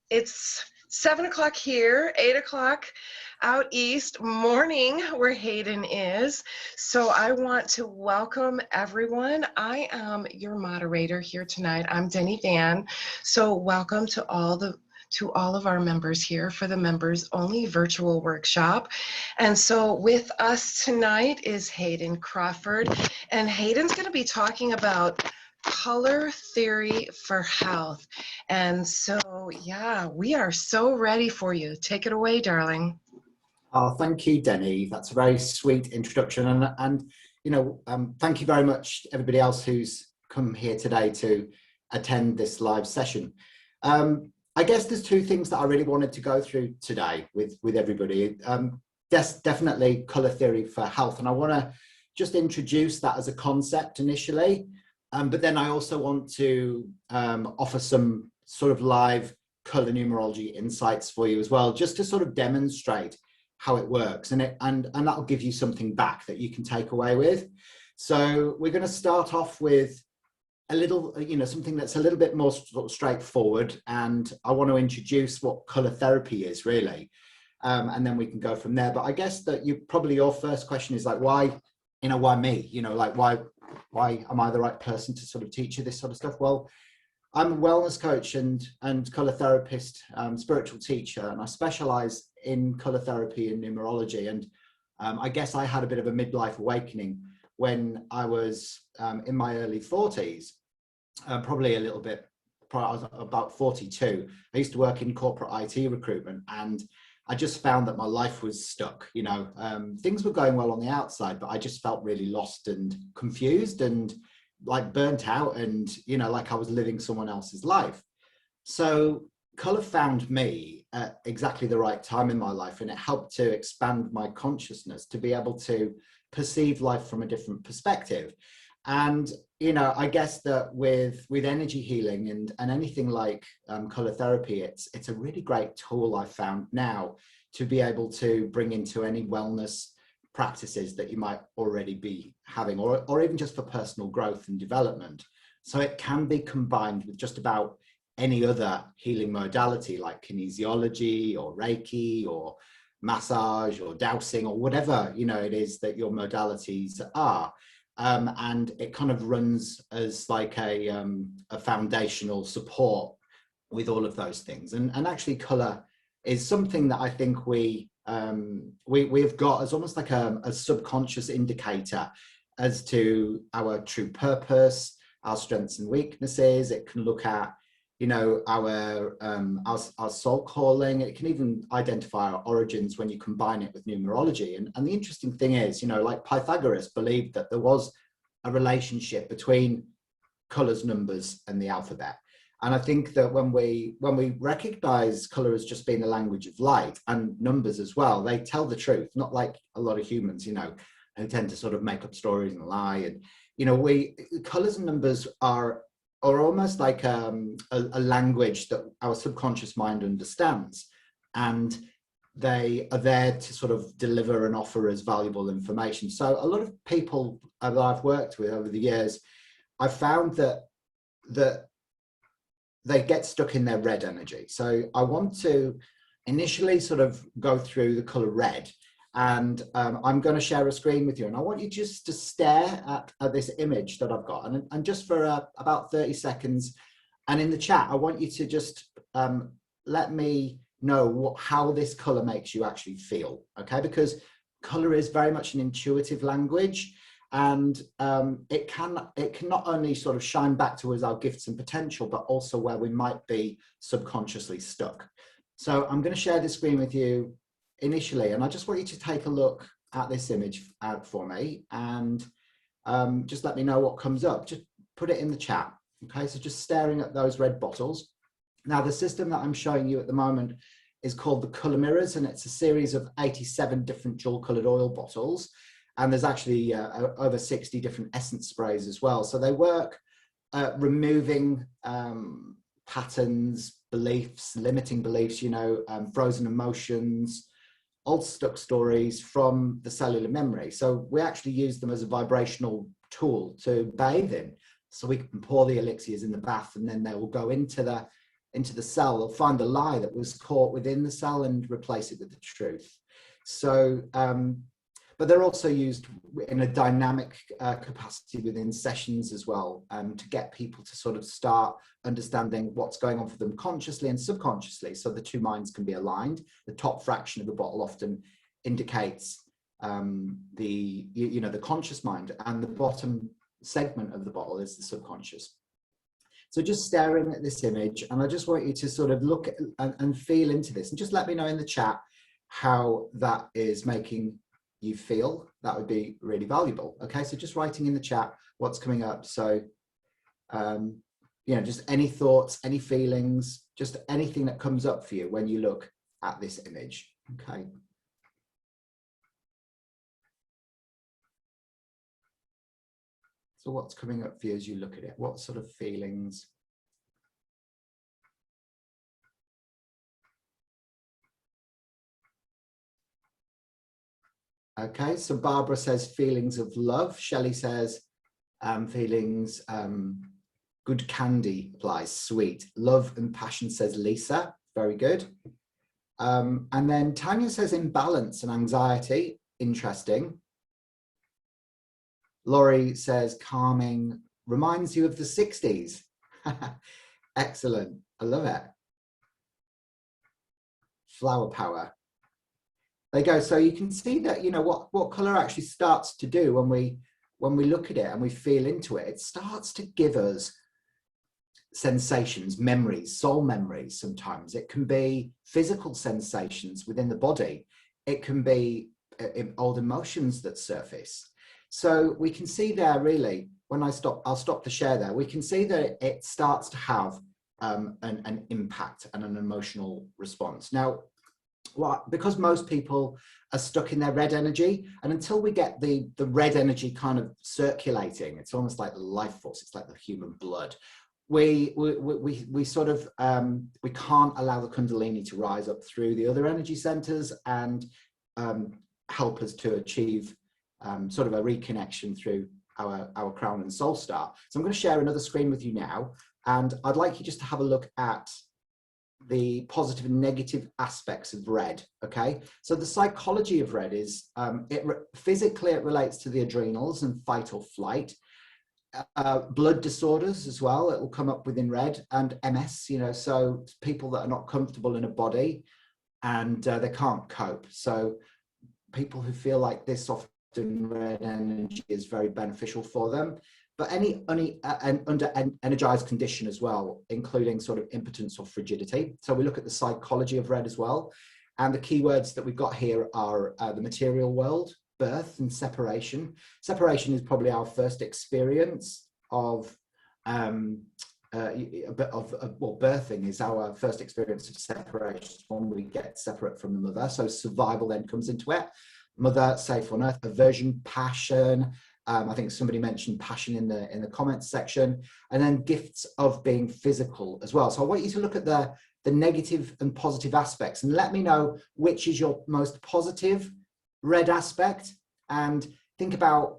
It's 7 o'clock here, 8 o'clock out east, morning where Hayden is. So I want to welcome everyone. I am your moderator here tonight. I'm Denny Van. So welcome to all of our members here for the members only virtual workshop. And so with us tonight is Hayden Crawford, and Hayden's going to be talking about color theory for health. And so, yeah, we are so ready for you. Take it away, darling. Oh, thank you, Denny. That's a very sweet introduction. And thank you very much to everybody else who's come here today to attend this live session. I guess there's two things that I really wanted to go through today with everybody. Definitely color theory for health. And I want to just introduce that as a concept initially. But then I also want to offer some sort of live color numerology insights for you as well, just to sort of demonstrate how it works, and that'll give you something back that you can take away with. So we're going to start off with a little, something that's a little bit more sort of straightforward, and I want to introduce what color therapy is really, and then we can go from there. But I guess that your first question is like, why me? Why am I the right person to sort of teach you this sort of stuff? Well, I'm a wellness coach and color therapist, spiritual teacher, and I specialize in color therapy and numerology. And I guess I had a bit of a midlife awakening when I was in my early 40s, probably a little bit, I was about 42. I used to work in corporate IT recruitment, and I just found that my life was stuck. Things were going well on the outside, but I just felt really lost and confused and like burnt out, and like I was living someone else's life. So color found me at exactly the right time in my life, and it helped to expand my consciousness to be able to perceive life from a different perspective. And I guess that with energy healing and anything like color therapy, it's a really great tool I found now to be able to bring into any wellness practices that you might already be having, or even just for personal growth and development. So it can be combined with just about any other healing modality like kinesiology or Reiki or massage or dowsing or whatever it is that your modalities are. And it kind of runs as like a foundational support with all of those things. And actually color is something that I think we've got as almost like a subconscious indicator as to our true purpose, our strengths and weaknesses. It can look at our soul calling. It can even identify our origins when you combine it with numerology. And the interesting thing is, like Pythagoras believed that there was a relationship between colors, numbers, and the alphabet. And I think that when we recognize color as just being the language of light, and numbers as well, they tell the truth, not like a lot of humans, who tend to sort of make up stories and lie. And colors and numbers are almost like a language that our subconscious mind understands, and they are there to sort of deliver and offer us valuable information. So a lot of people that I've worked with over the years, I've found that they get stuck in their red energy. So I want to initially sort of go through the color red, and I'm going to share a screen with you, and I want you just to stare at this image that I've got, and just for about 30 seconds, and in the chat I want you to just let me know how this color makes you actually feel, okay? Because color is very much an intuitive language, and it can not only sort of shine back to us our gifts and potential, but also where we might be subconsciously stuck. So I'm going to share the screen with you initially, and I just want you to take a look at this image out for me, and just let me know what comes up. Just put it in the chat. Okay, so just staring at those red bottles. Now, the system that I'm showing you at the moment is called the color mirrors, and it's a series of 87 different dual colored oil bottles, and there's actually over 60 different essence sprays as well. So they work removing patterns, beliefs, limiting beliefs, frozen emotions, old stuck stories from the cellular memory. So we actually use them as a vibrational tool to bathe in. So we can pour the elixirs in the bath, and then they will go into the into the cell, they'll find the lie that was caught within the cell and replace it with the truth. So, but they're also used in a dynamic capacity within sessions as well, to get people to sort of start understanding what's going on for them consciously and subconsciously, so the two minds can be aligned. The top fraction of the bottle often indicates the conscious mind, and the bottom segment of the bottle is the subconscious. So just staring at this image, and I just want you to sort of look at and feel into this, and just let me know in the chat how that is making you feel. That would be really valuable. Okay, so just writing in the chat what's coming up. So just any thoughts, any feelings, just anything that comes up for you when you look at this image. Okay. So what's coming up for you as you look at it? What sort of feelings? Okay, so Barbara says feelings of love. Shelley says feelings, good candy applies, sweet. Love and passion, says Lisa. Very good. And then Tanya says imbalance and anxiety. Interesting. Laurie says calming, reminds you of the 60s. Excellent. I love it. Flower power. There you go. So you can see that, what color actually starts to do when we look at it and we feel into it. It starts to give us sensations, memories, soul memories. Sometimes it can be physical sensations within the body. It can be old emotions that surface. So we can see there, really, when I'll stop the share there, we can see that it starts to have an impact and an emotional response. Now, because most people are stuck in their red energy, and until we get the red energy kind of circulating, it's almost like the life force, it's like the human blood. We sort of, we can't allow the Kundalini to rise up through the other energy centers and help us to achieve sort of a reconnection through our crown and soul star. So I'm going to share another screen with you now, and I'd like you just to have a look at the positive and negative aspects of red. Okay, so the psychology of red is physically it relates to the adrenals and fight or flight. Blood disorders as well, it will come up within red, and MS, so people that are not comfortable in a body and they can't cope. So people who feel like this often red energy is very beneficial for them. But any under energized condition as well, including sort of impotence or frigidity. So we look at the psychology of red as well. And the keywords that we've got here are the material world, birth and separation. Separation is probably our first experience of, birthing is our first experience of separation when we get separate from the mother. So survival then comes into it. Mother, safe on earth, aversion, passion. I think somebody mentioned passion in the comments section, and then gifts of being physical as well. So I want you to look at the negative and positive aspects and let me know which is your most positive red aspect, and think about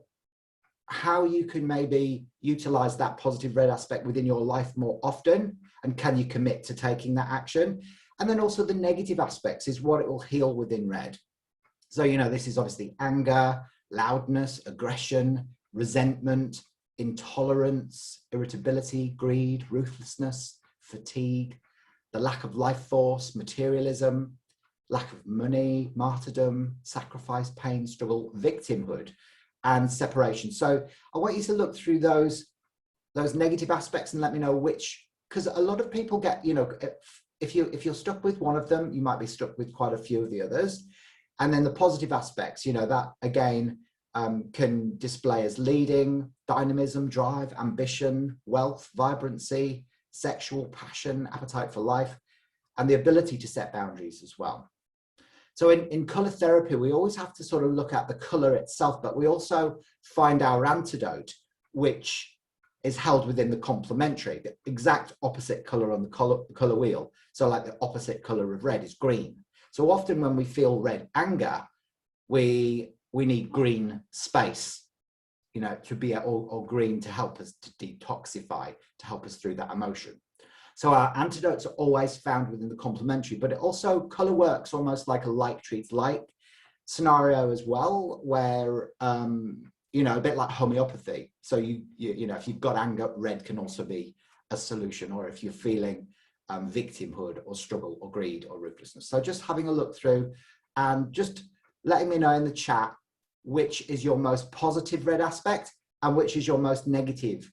how you can maybe utilize that positive red aspect within your life more often, and can you commit to taking that action? And then also the negative aspects is what it will heal within red. So, this is obviously anger, loudness, aggression, resentment, intolerance, irritability, greed, ruthlessness, fatigue, the lack of life force, materialism, lack of money, martyrdom, sacrifice, pain, struggle, victimhood, and separation. So I want you to look through those negative aspects and let me know which, because a lot of people get, if you're stuck with one of them, you might be stuck with quite a few of the others. And then the positive aspects, that again can display as leading, dynamism, drive, ambition, wealth, vibrancy, sexual passion, appetite for life, and the ability to set boundaries as well. So in color therapy, we always have to sort of look at the color itself, but we also find our antidote, which is held within the complementary, the exact opposite color on the color wheel. So like the opposite color of red is green. So often when we feel red anger, we need green space, to be, or green to help us to detoxify, to help us through that emotion. So our antidotes are always found within the complementary, but it also color works almost like a like treats like scenario as well, where you know, a bit like homeopathy. So you know, if you've got anger, red can also be a solution, or if you're feeling victimhood or struggle or greed or ruthlessness. So just having a look through and just letting me know in the chat which is your most positive red aspect and which is your most negative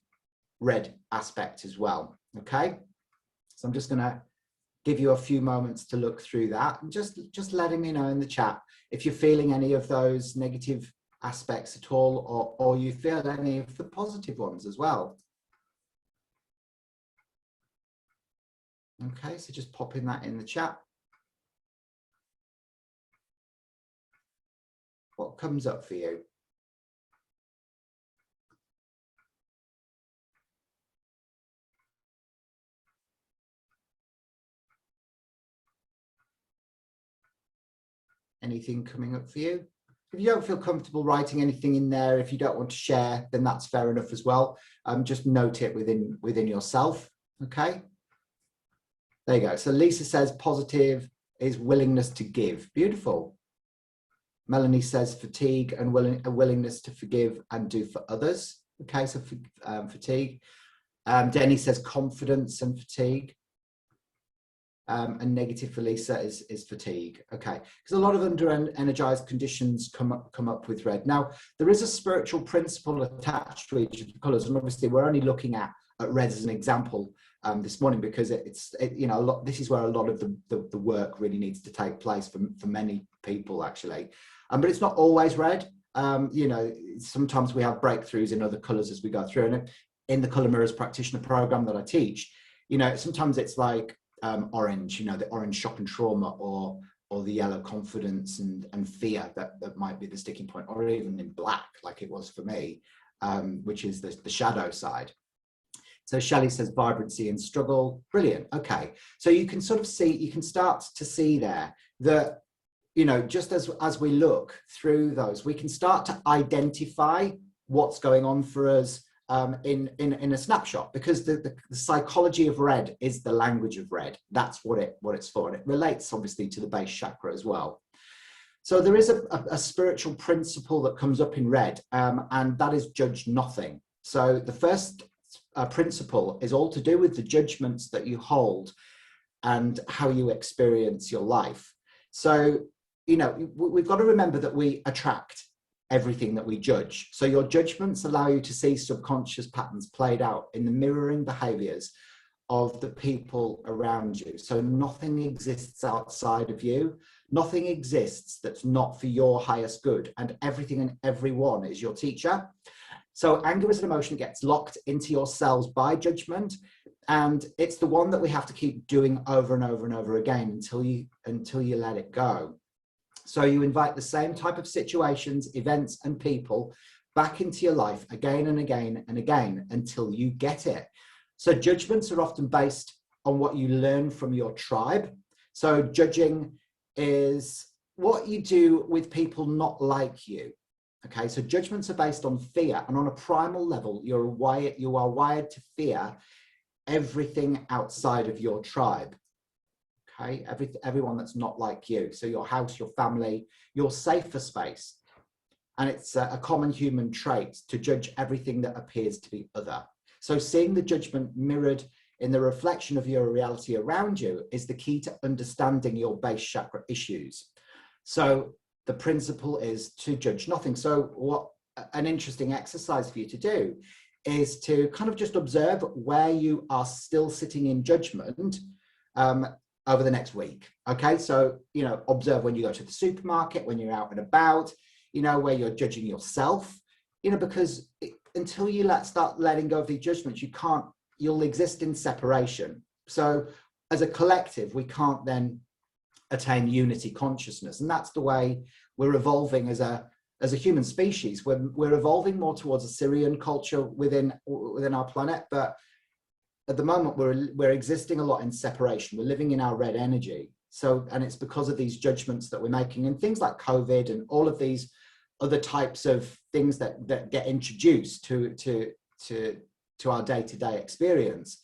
red aspect as well. Okay, so I'm just going to give you a few moments to look through that, and just letting me know in the chat if you're feeling any of those negative aspects at all, or you feel any of the positive ones as well. Okay, so just popping that in the chat. What comes up for you? Anything coming up for you? If you don't feel comfortable writing anything in there, if you don't want to share, then that's fair enough as well. Just note it within yourself. Okay. There you go. So Lisa says positive is willingness to give. Beautiful. Melanie says fatigue and a willingness to forgive and do for others. Okay, so fatigue. Denny says confidence and fatigue. And negative for Lisa is fatigue. Okay, because a lot of under-energized conditions come up with red. Now, there is a spiritual principle attached to each of the colors, and obviously we're only looking at red as an example this morning, because you know, this is where a lot of the work really needs to take place for many people actually. But it's not always red. You know, sometimes we have breakthroughs in other colors as we go through, and in the Color Mirrors practitioner program that I teach, you know, sometimes it's like orange, you know, the orange shock and trauma, or the yellow confidence and fear that might be the sticking point, or even in black like it was for me, which is the shadow side. So Shelley says vibrancy and struggle. Brilliant. Okay, so you can sort of see, you can start to see there that, you know, just as we look through those, we can start to identify what's going on for us in a snapshot, because the psychology of red is the language of red. That's what it's for, and it relates obviously to the base chakra as well. So there is a spiritual principle that comes up in red, and that is judge nothing. So the first principle is all to do with the judgments that you hold and how you experience your life. So, you know, we've got to remember that we attract everything that we judge. So your judgments allow you to see subconscious patterns played out in the mirroring behaviors of the people around you. So nothing exists outside of you. Nothing exists that's not for your highest good, and everything and everyone is your teacher. So anger as an emotion gets locked into your cells by judgment, and it's the one that we have to keep doing over and over and over again until you let it go. So you invite the same type of situations, events, and people back into your life again and again and again until you get it. So judgments are often based on what you learn from your tribe. So judging is what you do with people not like you. Okay, so judgments are based on fear, and on a primal level, you are wired to fear everything outside of your tribe. Okay, everyone that's not like you. So your house, your family, your safer space. And it's a common human trait to judge everything that appears to be other. So seeing the judgment mirrored in the reflection of your reality around you is the key to understanding your base chakra issues. So the principle is to judge nothing. So what an interesting exercise for you to do is to kind of just observe where you are still sitting in judgment over the next week. Okay, so, you know, observe when you go to the supermarket, when you're out and about, you know, where you're judging yourself, you know, because until you start letting go of these judgments, you'll exist in separation. So as a collective, we can't then attain unity consciousness. And that's the way we're evolving as a human species. We're evolving more towards a Syrian culture within our planet, but at the moment we're existing a lot in separation. We're living in our red energy. So, and it's because of these judgments that we're making, and things like COVID and all of these other types of things that get introduced to our day-to-day experience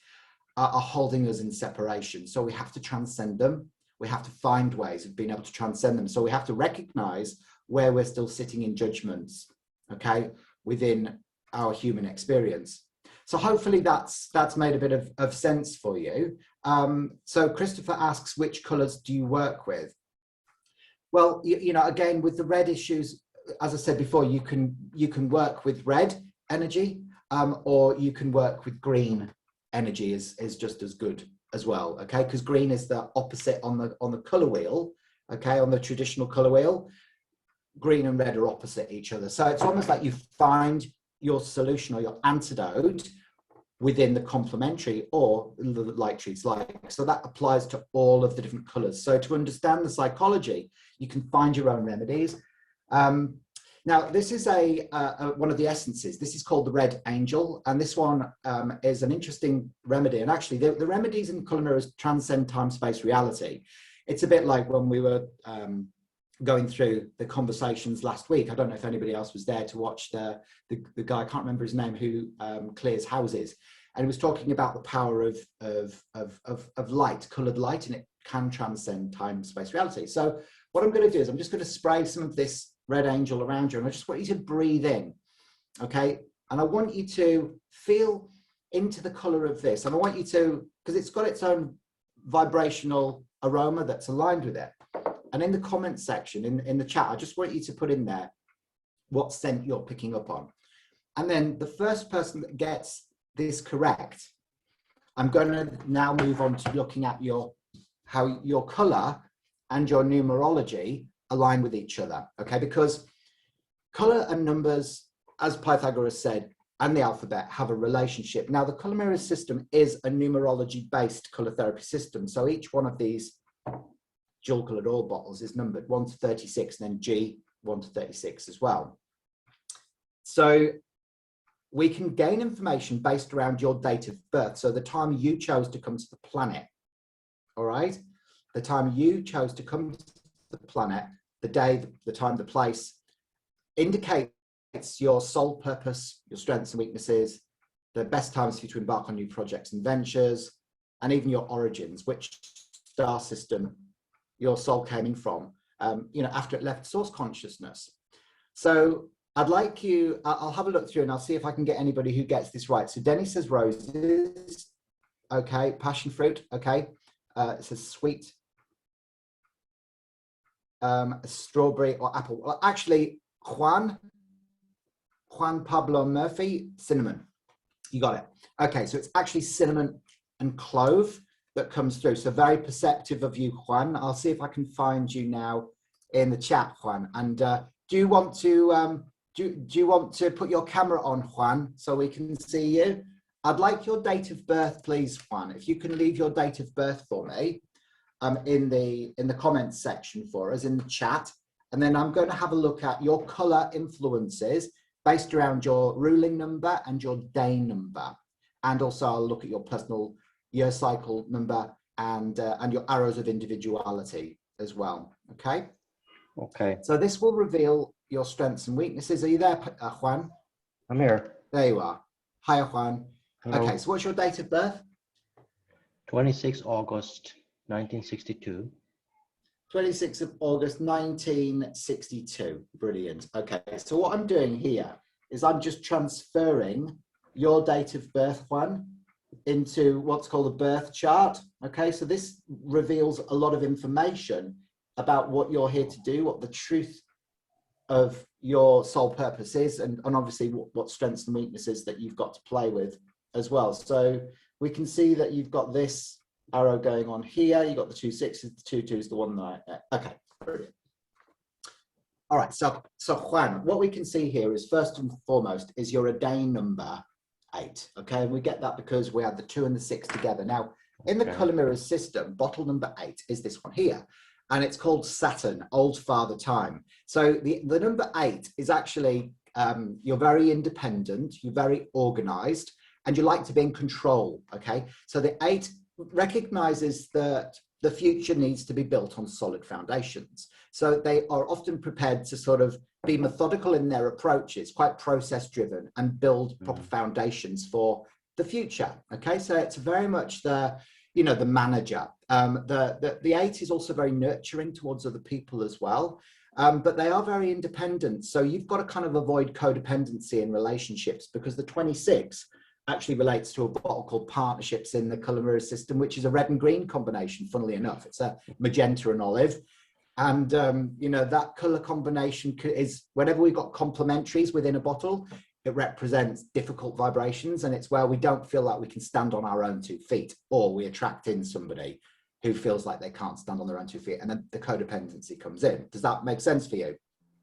are holding us in separation. So we have to transcend them. We have to find ways of being able to transcend them. So we have to recognize where we're still sitting in judgments, okay, within our human experience. So hopefully that's made a bit of sense for you. So Christopher asks, which colors do you work with? Well, you know, again, with the red issues, as I said before, you can work with red energy, or you can work with green energy is just as good as well, okay? Because green is the opposite on the color wheel, okay? On the traditional color wheel, green and red are opposite each other. So it's almost like you find your solution or your antidote within the complementary or the like treats like. So that applies to all of the different colors. So to understand the psychology, you can find your own remedies. Now, this is one of the essences. This is called the Red Angel, and this one is an interesting remedy. And actually, the remedies in color mirrors transcend time, space, reality. It's a bit like when we were going through the conversations last week. I don't know if anybody else was there to watch the guy, I can't remember his name, who clears houses. And he was talking about the power of light, colored light, and it can transcend time, space, reality. So what I'm going to do is I'm just going to spray some of this Red Angel around you, and I just want you to breathe in, okay? And I want you to feel into the color of this, and I want you to, because it's got its own vibrational aroma that's aligned with it. And in the comment section, in the chat, I just want you to put in there what scent you're picking up on. And then the first person that gets this correct, I'm going to now move on to looking at how your color and your numerology align with each other, okay? Because color and numbers, as Pythagoras said, and the alphabet have a relationship. Now, the color mirror system is a numerology-based color therapy system. So each one of these dual colored oil bottles is numbered 1 to 36, and then G 1 to 36 as well. So we can gain information based around your date of birth. So the time you chose to come to the planet, all right? The time you chose to come to the planet, the day, the time, the place, indicates your soul purpose, your strengths and weaknesses, the best times for you to embark on new projects and ventures, and even your origins, which star system your soul came in from, you know, after it left source consciousness. So I'd like you, I'll have a look through and I'll see if I can get anybody who gets this right. So Denny says roses, okay, passion fruit, okay, it says sweet, strawberry or apple. Well, actually, Juan Pablo Murphy, cinnamon, you got it. Okay, so it's actually cinnamon and clove that comes through. So very perceptive of you, Juan. I'll see if I can find you now in the chat, Juan. And do you want to do you want to put your camera on, Juan, so we can see you? I'd like your date of birth, please, Juan. If you can leave your date of birth for me in the comments section for us in the chat, and then I'm going to have a look at your color influences based around your ruling number and your day number, and also I'll look at your personal year cycle number and your arrows of individuality as well. Okay. Okay. So this will reveal your strengths and weaknesses. Are you there, Juan? I'm here. There you are. Hi, Juan. Hello. Okay. So what's your date of birth? 26 August 1962. 26th of August 1962. Brilliant. Okay. So what I'm doing here is I'm just transferring your date of birth, Juan, into what's called a birth chart. Okay, so this reveals a lot of information about what you're here to do, what the truth of your soul purpose is, and obviously what strengths and weaknesses that you've got to play with as well. So we can see that you've got this arrow going on here, you've got the 2 6s, the 2 2s, the 1 9. Okay, brilliant. All right, so Juan, what we can see here is first and foremost is your day number 8. Okay, and we get that because we had the 2 and the 6 together. Now, in the color mirrors system, bottle number 8 is this one here, and it's called Saturn, Old Father Time. So the number 8 is actually you're very independent, you're very organized, and you like to be in control. Okay, so the 8 recognizes that the future needs to be built on solid foundations. So they are often prepared to sort of be methodical in their approaches, quite process driven, and build proper foundations for the future. Okay, so it's very much the, you know, the manager. The 8 is also very nurturing towards other people as well, but they are very independent. So you've got to kind of avoid codependency in relationships, because the 26 actually relates to a bottle called partnerships in the colour mirror system, which is a red and green combination, funnily enough. It's a magenta and olive. And, you know, that colour combination is, whenever we've got complementaries within a bottle, it represents difficult vibrations, and it's where we don't feel like we can stand on our own 2 feet, or we attract in somebody who feels like they can't stand on their own 2 feet, and then the codependency comes in. Does that make sense for you?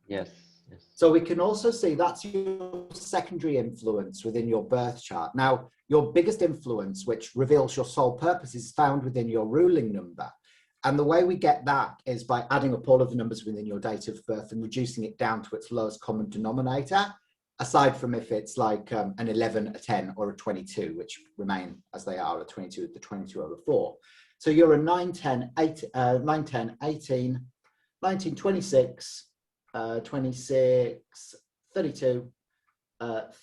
Yes. Yes. So we can also see that's your secondary influence within your birth chart. Now, your biggest influence, which reveals your soul purpose, is found within your ruling number. And the way we get that is by adding up all of the numbers within your date of birth and reducing it down to its lowest common denominator, aside from if it's like an 11, a 10, or a 22, which remain as they are, a 22, the 22 over 4. So you're a 9, 10, 18, 19, 26, 26, 32,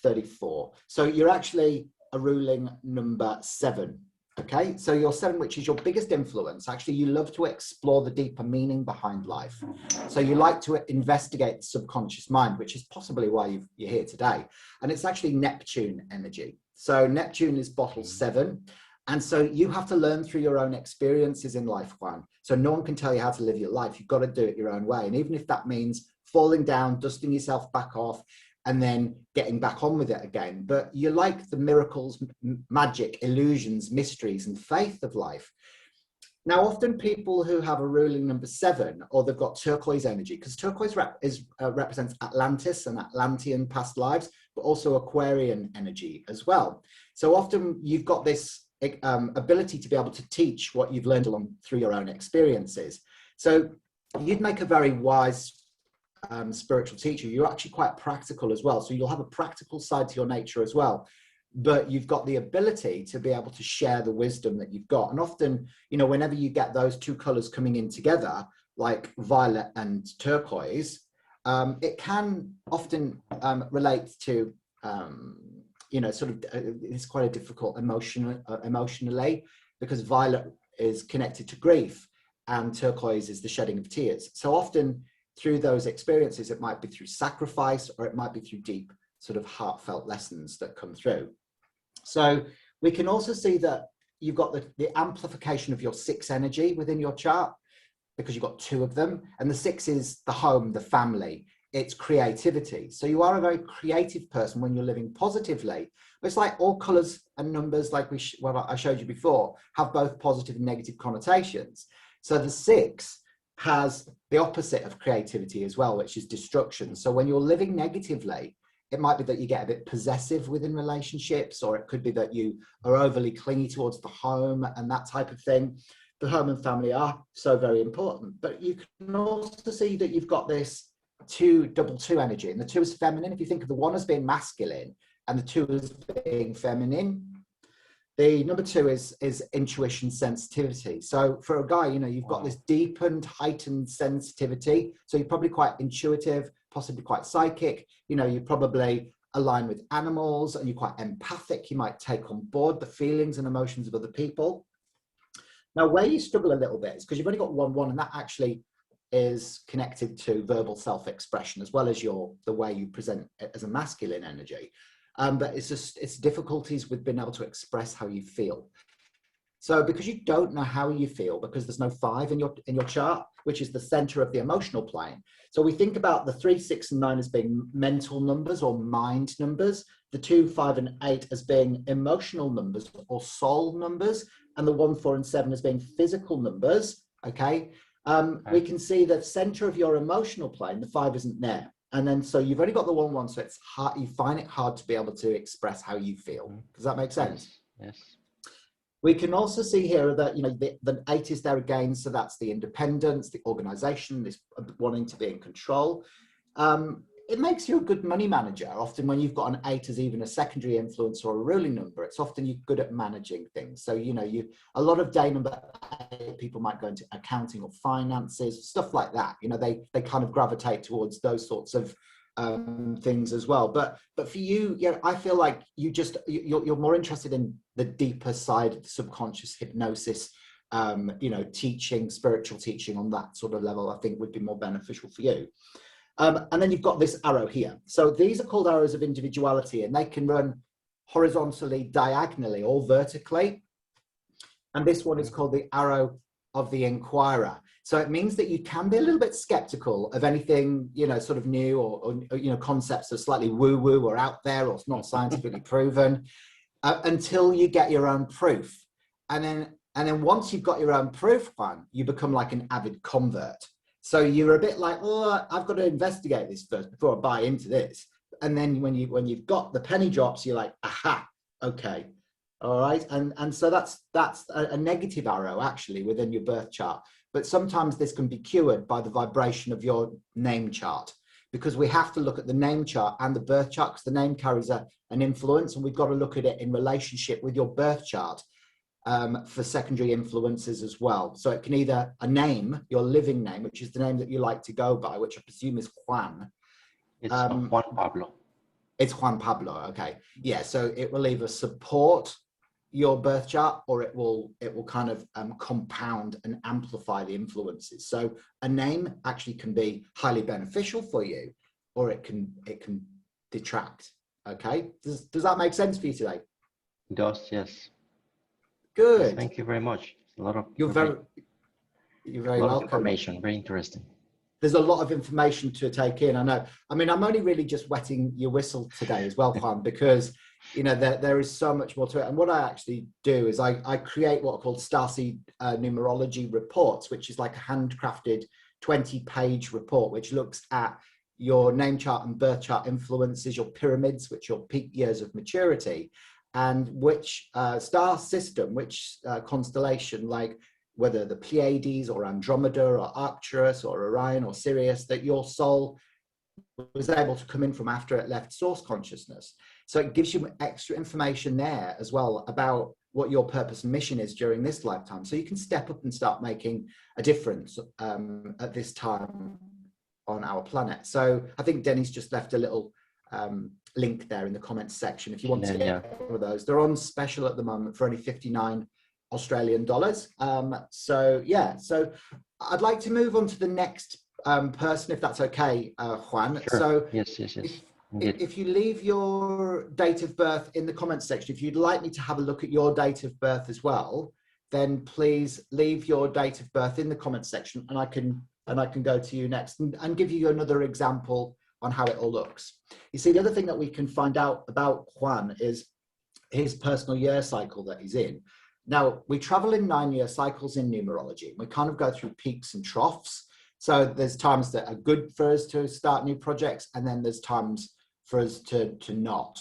34. So you're actually a ruling number 7. Okay, so you're 7, which is your biggest influence. Actually, you love to explore the deeper meaning behind life. So you like to investigate the subconscious mind, which is possibly why you're here today. And it's actually Neptune energy. So Neptune is bottle 7. And so you have to learn through your own experiences in life, Juan. So no one can tell you how to live your life. You've got to do it your own way. And even if that means falling down, dusting yourself back off, and then getting back on with it again. But you like the miracles, magic, illusions, mysteries, and faith of life. Now, often people who have a ruling number 7, or they've got turquoise energy, because turquoise represents Atlantis and Atlantean past lives, but also Aquarian energy as well. So often you've got this ability to be able to teach what you've learned along through your own experiences. So you'd make a very wise spiritual teacher. You're actually quite practical as well. So you'll have a practical side to your nature as well. But you've got the ability to be able to share the wisdom that you've got. And often, you know, whenever you get those 2 colors coming in together, like violet and turquoise, it can often relate to, you know, sort of, it's quite a difficult emotionally, because violet is connected to grief and turquoise is the shedding of tears. So often through those experiences, it might be through sacrifice, or it might be through deep sort of heartfelt lessons that come through. So we can also see that you've got the amplification of your 6 energy within your chart, because you've got 2 of them. And the 6 is the home, the family, it's creativity. So you are a very creative person when you're living positively. It's like all colors and numbers, like I showed you before, have both positive and negative connotations. So the 6 has the opposite of creativity as well, which is destruction. So when you're living negatively, it might be that you get a bit possessive within relationships, or it could be that you are overly clingy towards the home and that type of thing. The home and family are so very important, but you can also see that you've got this 2 energy, and the 2 is feminine. If you think of the 1 as being masculine and the 2 as being feminine, the number 2 is intuition, sensitivity. So for a guy, you know, you've got this deepened, heightened sensitivity. So you're probably quite intuitive, possibly quite psychic. You know, you probably align with animals, and you're quite empathic. You might take on board the feelings and emotions of other people. Now, where you struggle a little bit is because you've only got 1, and that actually is connected to verbal self-expression, as well as the way you present it as a masculine energy. But it's difficulties with being able to express how you feel. So because you don't know how you feel, because there's no 5 in your chart, which is the center of the emotional plane. So we think about the 3, 6, and 9 as being mental numbers or mind numbers, the 2, 5, and 8 as being emotional numbers or soul numbers, and the 1, 4, and 7 as being physical numbers. Okay. We can see that center of your emotional plane, the 5 isn't there. And then, so you've only got the 1, 1, so it's hard, you find it hard to be able to express how you feel. Does that make sense? Yes. We can also see here that, you know, the 8 is there again. So that's the independence, the organization, this wanting to be in control. It makes you a good money manager. Often when you've got an 8 as even a secondary influence or a ruling number, it's often you're good at managing things. So, you know, a lot of day number 8 people might go into accounting or finances, stuff like that. You know, they kind of gravitate towards those sorts of things as well. But for you, yeah, I feel like you're more interested in the deeper side of the subconscious hypnosis, teaching, spiritual teaching on that sort of level, I think would be more beneficial for you. And then you've got this arrow here. So these are called arrows of individuality, and they can run horizontally, diagonally, or vertically. And this one is called the arrow of the inquirer. So it means that you can be a little bit skeptical of anything, sort of new or concepts that are slightly woo-woo or out there or it's not scientifically proven, until you get your own proof. And then once you've got your own proof, Juan, you become like an avid convert. So you're a bit like, oh, I've got to investigate this first before I buy into this. And then when you've got the penny drops, you're like, aha, okay, all right. And so that's a negative arrow actually within your birth chart. But sometimes this can be cured by the vibration of your name chart, because we have to look at the name chart and the birth chart, because the name carries an influence, and we've got to look at it in relationship with your birth chart. For secondary influences as well. So it can either a name, your living name, which is the name that you like to go by, which I presume is Juan. It's Juan Pablo. It's Juan Pablo. Okay. Yeah. So it will either support your birth chart, or it will kind of compound and amplify the influences. So a name actually can be highly beneficial for you, or it can detract. Okay. Does that make sense for you today? It does, yes. Good. Yes, thank you very much. A lot of You're very welcome. Information, very interesting. There's a lot of information to take in. I know. I mean, I'm only really just wetting your whistle today as well, Juan, because there is so much more to it. And what I actually do is I create what are called starseed numerology reports, which is like a handcrafted 20-page report, which looks at your name chart and birth chart influences, your pyramids, which are your peak years of maturity, and which star system, which constellation, like whether the Pleiades or Andromeda or Arcturus or Orion or Sirius, that your soul was able to come in from after it left source consciousness. So it gives you extra information there as well about what your purpose and mission is during this lifetime. So you can step up and start making a difference at this time on our planet. So I think Denny's just left a little link there in the comments section if you want to get one of those. They're on special at the moment for only 59 Australian dollars. So I'd like to move on to the next person, if that's okay, Juan. Sure. So yes. If you leave your date of birth in the comments section, if you'd like me to have a look at your date of birth as well, then please leave your date of birth in the comments section, and I can go to you next and give you another example on how it all looks. You see, the other thing that we can find out about Juan is his personal year cycle that he's in. Now, we travel in 9-year cycles in numerology. We kind of go through peaks and troughs. So there's times that are good for us to start new projects, and then there's times for us to not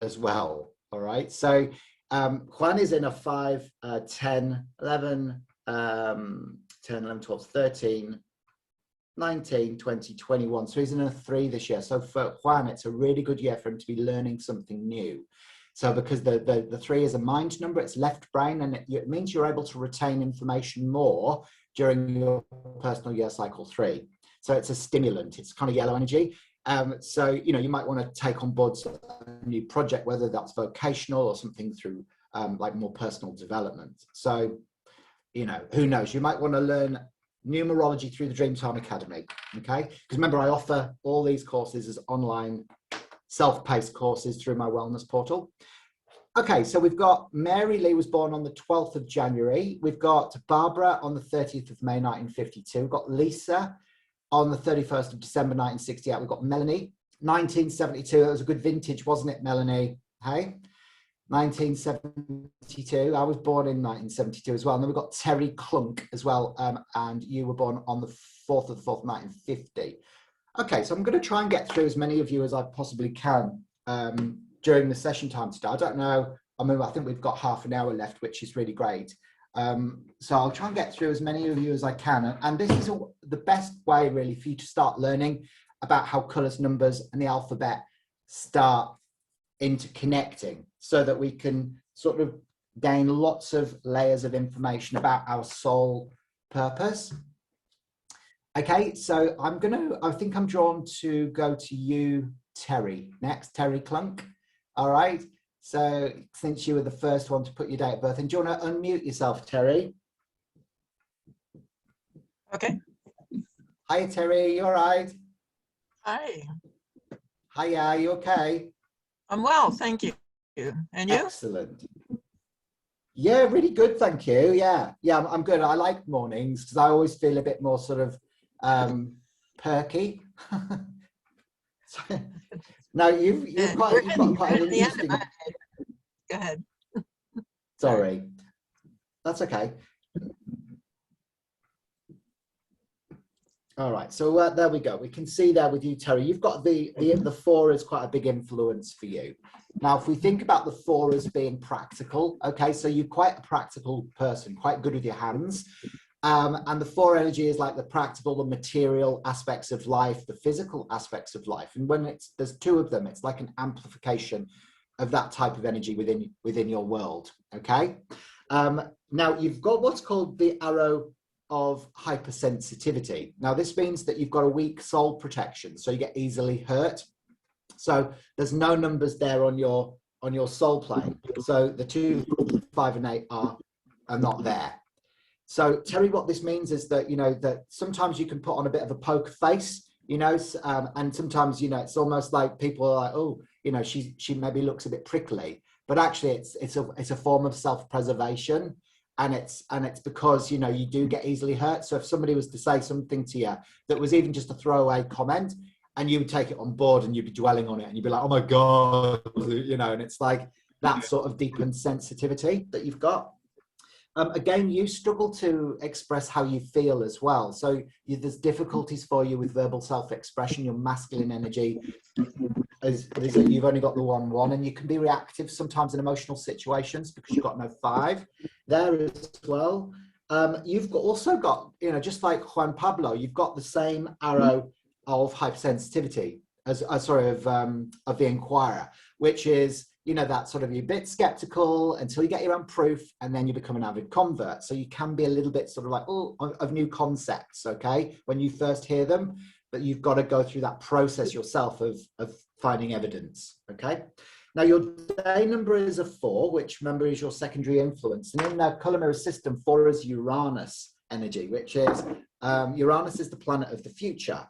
as well. All right. So Juan is in a 5, 10, 11, 12, 13, 19, 20, 21. So he's in a 3 this year. So for Juan, it's a really good year for him to be learning something new. So because the 3 is a mind number, it's left brain, and it means you're able to retain information more during your personal year cycle 3. So it's a stimulant. It's kind of yellow energy. So, you might want to take on board a new project, whether that's vocational or something through like more personal development. So, who knows? You might want to learn numerology through the Dreamtime Academy. Okay. Because remember, I offer all these courses as online self-paced courses through my wellness portal. Okay, so we've got Mary Lee was born on the 12th of January. We've got Barbara on the 30th of May, 1952. We've got Lisa on the 31st of December, 1968. We've got Melanie, 1972. That was a good vintage, wasn't it, Melanie? Hey, 1972. I was born in 1972 as well. And then we've got Terry Clunk as well. And you were born on the 4th of the 4th, 1950. Okay, so I'm going to try and get through as many of you as I possibly can during the session time today. I don't know. I think we've got half an hour left, which is really great. So I'll try and get through as many of you as I can. And this is the best way really for you to start learning about how colours, numbers and the alphabet start interconnecting, so that we can sort of gain lots of layers of information about our soul purpose. Okay, so I think I'm drawn to go to you, Terry, next, Terry Clunk. All right, so since you were the first one to put your date of birth, and do you want to unmute yourself, Terry? Okay. Hiya, Terry, you all right? Hi. Hiya, you okay? I'm well, thank you. And you? Excellent. Yeah, really good, thank you. Yeah, I'm good. I like mornings because I always feel a bit more sort of perky. So, no, you've got quite an interesting. Go ahead. Sorry, that's okay. All right, so there we go. We can see there with you, Terry. You've got the 4 is quite a big influence for you. Now, if we think about the 4 as being practical, okay, so you're quite a practical person, quite good with your hands. And the 4 energy is like the practical, the material aspects of life, the physical aspects of life. And when there's 2 of them, it's like an amplification of that type of energy within your world, okay? Now, you've got what's called the arrow of hypersensitivity. Now, this means that you've got a weak soul protection, so you get easily hurt. So there's no numbers there on your soul plane. So the 2, 5, and 8 are not there. So Terry, what this means is that, you know, that sometimes you can put on a bit of a poker face, you know, and sometimes, you know, it's almost like people are like, oh, you know, she maybe looks a bit prickly, but actually it's a form of self-preservation. And it's because, you know, you do get easily hurt. So if somebody was to say something to you that was even just a throwaway comment, and you would take it on board and you'd be dwelling on it and you'd be like, oh my God, you know, and it's like that sort of deepened sensitivity that you've got. Again, you struggle to express how you feel as well. So there's difficulties for you with verbal self-expression. Your masculine energy is that you've only got the 1, and you can be reactive sometimes in emotional situations because you've got no 5 there as well. You've also got, you know, just like Juan Pablo, you've got the same arrow of hypersensitivity of the Inquirer, which is, you know, that sort of you're a bit skeptical until you get your own proof, and then you become an avid convert. So you can be a little bit sort of like, oh, of new concepts, okay, when you first hear them, but you've got to go through that process yourself of finding evidence, okay? Now, your day number is a 4, which remember is your secondary influence. And in the color mirror system, 4 is Uranus energy, which is, Uranus is the planet of the future.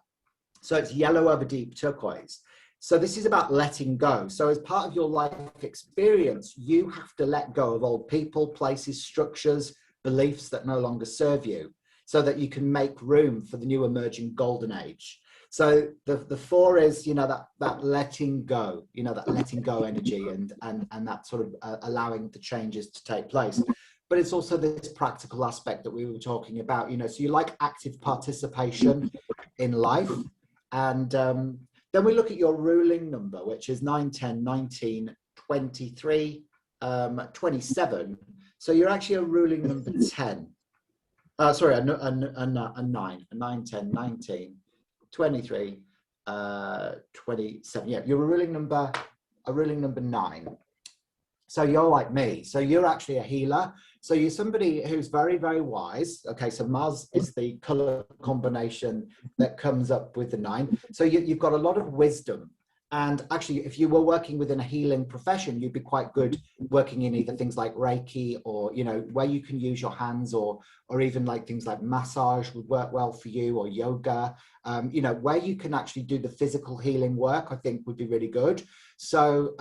So it's yellow over deep turquoise. So this is about letting go. So as part of your life experience, you have to let go of old people, places, structures, beliefs that no longer serve you, so that you can make room for the new emerging golden age. So the 4 is, you know, that letting go, you know, that letting go energy and that sort of allowing the changes to take place. But it's also this practical aspect that we were talking about, you know, so you like active participation in life. And then we look at your ruling number, which is 9, 10, 19, 23, 27. So you're actually a ruling number 10. Sorry, a 9, 10, 19, 23, 27. Yeah, you're a ruling number 9. So you're like me. So you're actually a healer. So you're somebody who's very, very wise. Okay, so Mars is the color combination that comes up with the 9. So you've got a lot of wisdom. And actually, if you were working within a healing profession, you'd be quite good working in either things like Reiki or, you know, where you can use your hands, or even like things like massage would work well for you, or yoga, you know, where you can actually do the physical healing work, I think would be really good. So,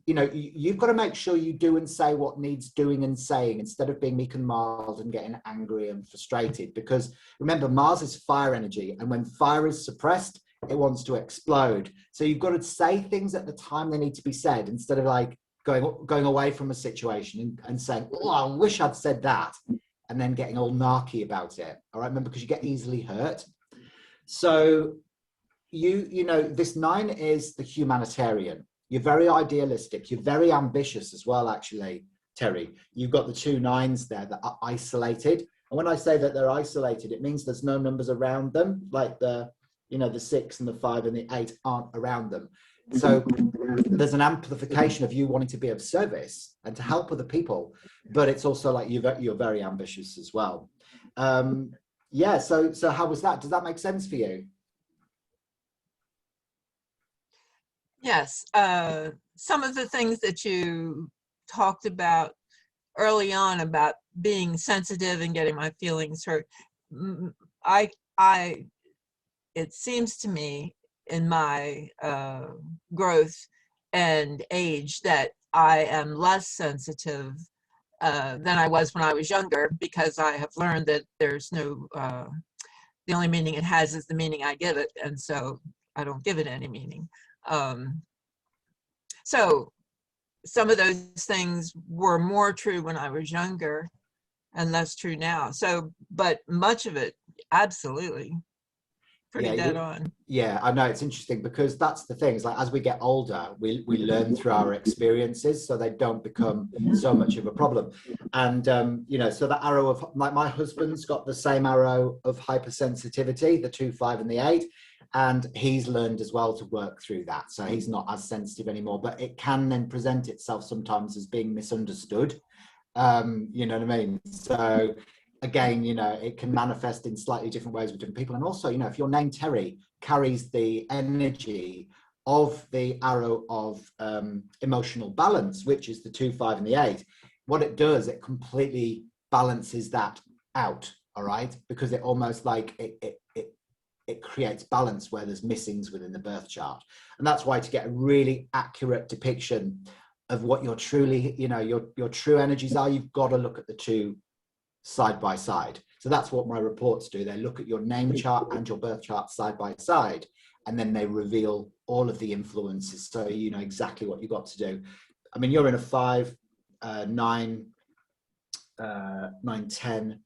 you know, you've got to make sure you do and say what needs doing and saying, instead of being meek and mild and getting angry and frustrated. Because remember, Mars is fire energy. And when fire is suppressed, it wants to explode. So you've got to say things at the time they need to be said, instead of like going away from a situation and saying, oh, I wish I'd said that, and then getting all narky about it. All right, remember, because you get easily hurt. So you know, this 9 is the humanitarian. You're very idealistic. You're very ambitious as well, actually, Terry. You've got the 2 9s there that are isolated. And when I say that they're isolated, it means there's no numbers around them, like the, you know, the 6 and the 5 and the 8 aren't around them. So there's an amplification of you wanting to be of service and to help other people, but it's also like you're very ambitious as well. Yeah, so how was that? Does that make sense for you? Yes. Some of the things that you talked about early on about being sensitive and getting my feelings hurt, I, it seems to me in my growth and age that I am less sensitive than I was when I was younger, because I have learned that there's no, the only meaning it has is the meaning I give it, and so I don't give it any meaning. So some of those things were more true when I was younger and less true now. So, but much of it, absolutely, pretty dead on. Yeah, I know, it's interesting because that's the thing. It's like as we get older, we learn through our experiences, so they don't become so much of a problem. And you know, so the arrow of my husband's got the same arrow of hypersensitivity, the 2, 5, and the 8, and he's learned as well to work through that. So he's not as sensitive anymore, but it can then present itself sometimes as being misunderstood. You know what I mean? So again, you know, it can manifest in slightly different ways with different people. And also, you know, if your name Terry carries the energy of the arrow of emotional balance, which is the 2, 5, and the 8, what it does, it completely balances that out. All right, because it almost like it creates balance where there's missings within the birth chart. And that's why, to get a really accurate depiction of what your truly, you know, your true energies are, you've got to look at the two side by side. So that's what my reports do. They look at your name chart and your birth chart side by side, and then they reveal all of the influences, so you know exactly what you've got to do. I mean, you're in a 5, 9, 9, 10,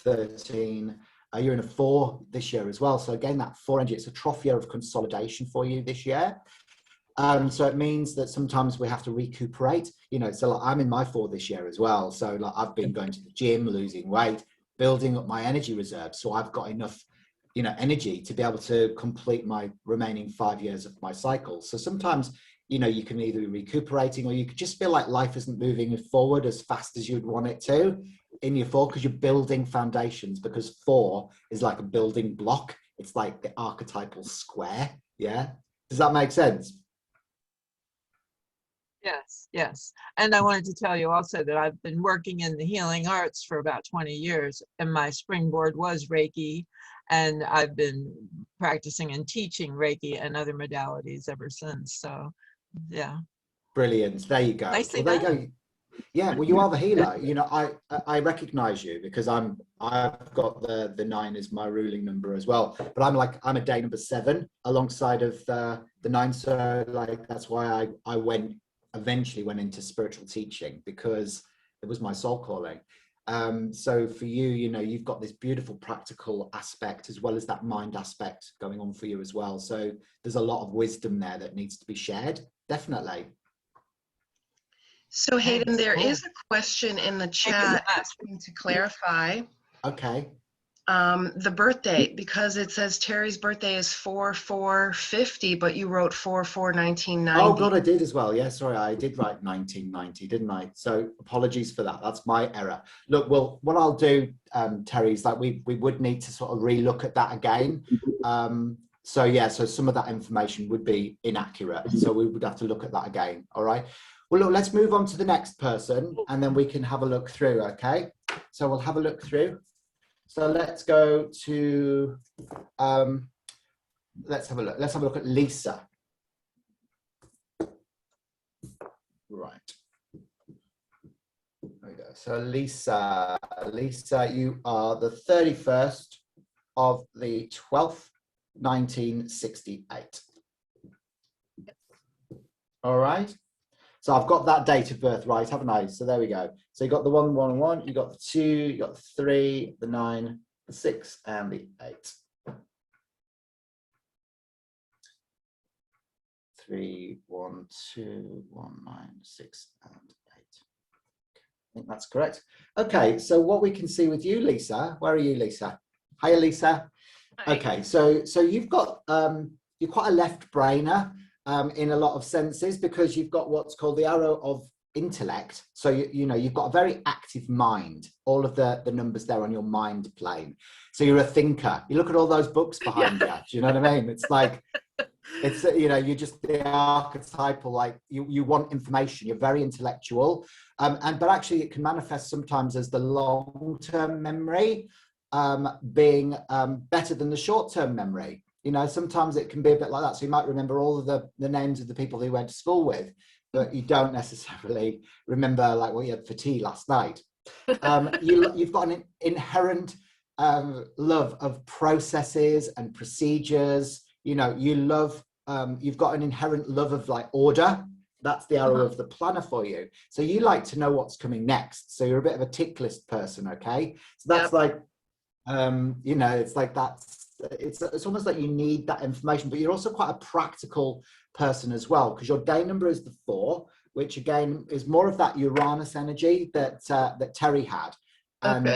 13. You're in a 4 this year as well. So again, that 4 energy, it's a trough year of consolidation for you this year. So it means that sometimes we have to recuperate, you know. So like, I'm in my 4 this year as well. So like, I've been going to the gym, losing weight, building up my energy reserve. So I've got enough, you know, energy to be able to complete my remaining 5 years of my cycle. So sometimes, you know, you can either be recuperating, or you could just feel like life isn't moving forward as fast as you'd want it to in your 4, because you're building foundations, because 4 is like a building block. It's like the archetypal square. Yeah. Does that make sense? Yes, yes. And I wanted to tell you also that I've been working in the healing arts for about 20 years, and my springboard was Reiki, and I've been practicing and teaching Reiki and other modalities ever since. So, yeah. Brilliant. There you go. Nicely Well, there done. you go. Yeah, well, you are the healer. You know, I recognize you because I've got the 9 as my ruling number as well. But I'm a day number 7 alongside of the 9. So like that's why I eventually went into spiritual teaching, because it was my soul calling. So for you, you know, you've got this beautiful practical aspect as well as that mind aspect going on for you as well. So there's a lot of wisdom there that needs to be shared. Definitely. So Hayden, there Cool. is a question in the chat asking to clarify Okay. the birth date, because it says Terry's birthday is 4/4/50, but you wrote 4/4/1990. Oh God, I did as well. Yeah, sorry, I did write 1990, didn't I? So apologies for that. That's my error. Look, well, what I'll do, Terry, is like we would need to sort of relook at that again. So yeah, so some of that information would be inaccurate. So we would have to look at that again. All right. Well, look, let's move on to the next person, and then we can have a look through. Okay. So we'll have a look through. So let's go to let's have a look. Let's have a look at Lisa. Right. There we go. So Lisa, you are the 31st of the 12th, 1968. All right. So I've got that date of birth right, haven't I? So there we go. So you got the 1, 1, 1, you got the 2, you got the 3, the 9, the 6, and the 8. 3, 1, 2, 1, 9, 6, and 8. I think that's correct. Okay, so what we can see with you, Lisa, where are you, Lisa? Hiya, Lisa. Hi. Okay, so you've got, you're quite a left brainer in a lot of senses, because you've got what's called the arrow of intellect. So you've got a very active mind. All of the numbers there on your mind plane. So you're a thinker. You look at all those books behind you. Do you know what I mean? It's like, it's you're just the archetypal, like you want information. You're very intellectual, but actually it can manifest sometimes as the long-term memory being better than the short-term memory. Sometimes it can be a bit like that. So you might remember all of the names of the people who you went to school with, but you don't necessarily remember like what you had for tea last night. You've got an inherent love of processes and procedures. You've got an inherent love of like order. That's the arrow of the planner for you. So you like to know what's coming next. So you're a bit of a tick list person, okay? So that's like, it's like it's almost like you need that information, but you're also quite a practical person as well, because your day number is the 4, which again is more of that Uranus energy that Terry had. And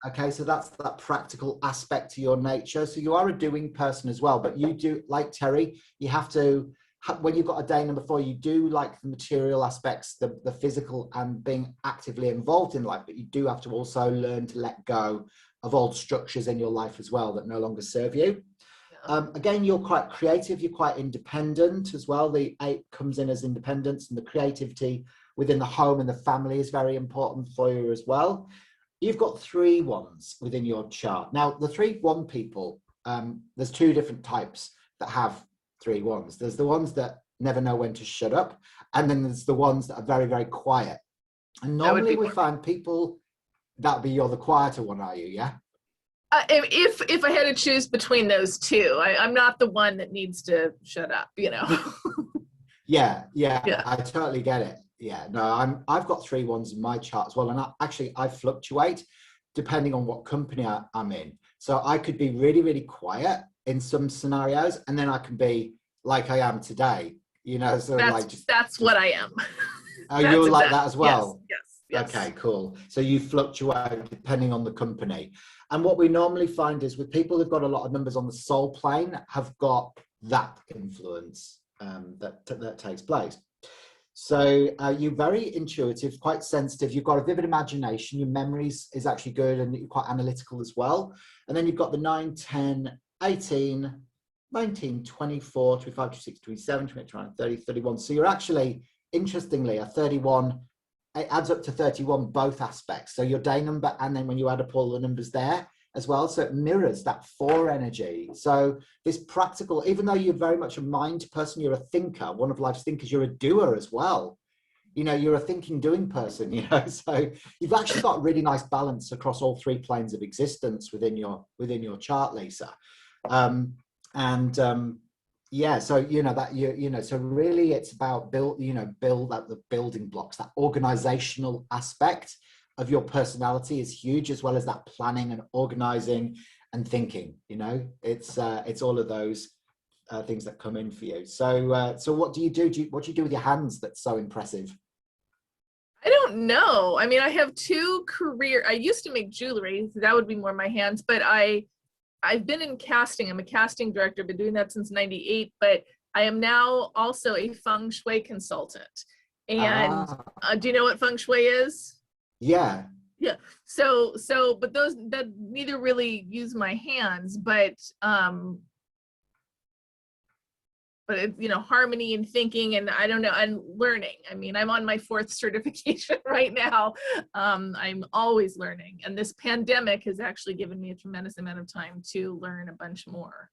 okay, so that's that practical aspect to your nature. So you are a doing person as well, but you do, like Terry, you have to, when you've got a day number 4, you do like the material aspects, the physical and being actively involved in life, but you do have to also learn to let go of old structures in your life as well that no longer serve you. Again, you're quite creative, you're quite independent as well. The 8 comes in as independence, and the creativity within the home and the family is very important for you as well. You've got 3 1s within your chart. Now, the 3 1 people, there's 2 different types that have 3 1s. There's the ones that never know when to shut up, and then there's the ones that are very, very quiet. And normally we find people, you're the quieter one, are you? Yeah. If I had to choose between those 2, I'm not the one that needs to shut up, Yeah, I totally get it. Yeah, no, I've got 3 1s in my chart as well, and I fluctuate depending on what company I'm in. So I could be really, really quiet in some scenarios, and then I can be like I am today. So that's what I am. Oh, you're like that as well. Yes. Okay, cool. So you fluctuate depending on the company. And what we normally find is with people who've got a lot of numbers on the soul plane have got that influence that takes place. So you're very intuitive, quite sensitive. You've got a vivid imagination. Your memories is actually good, and you're quite analytical as well. And then you've got the 9, 10, 18, 19, 24, 25, 26, 27, 29, 30, 31. So you're actually, interestingly, a 31. It adds up to 31, both aspects. So your day number, and then when you add up all the numbers there as well. So it mirrors that 4 energy. So this practical, even though you're very much a mind person, you're a thinker, one of life's thinkers, you're a doer as well. You're a thinking, doing person, so you've actually got really nice balance across all 3 planes of existence within your chart, Lisa. Yeah, so so really it's about build out the building blocks. That organizational aspect of your personality is huge, as well as that planning and organizing and thinking. It's all of those things that come in for you. So what do you do? What do you do with your hands that's so impressive? I don't know. I mean, I have 2 I used to make jewelry, so that would be more my hands, but I've been in casting. I'm a casting director, been doing that since '98, but I am now also a feng shui consultant. And do you know what feng shui is? Yeah. So, but those that neither really use my hands, but it's, harmony and thinking, and I don't know, and learning. I mean, I'm on my 4th certification right now. I'm always learning. And this pandemic has actually given me a tremendous amount of time to learn a bunch more.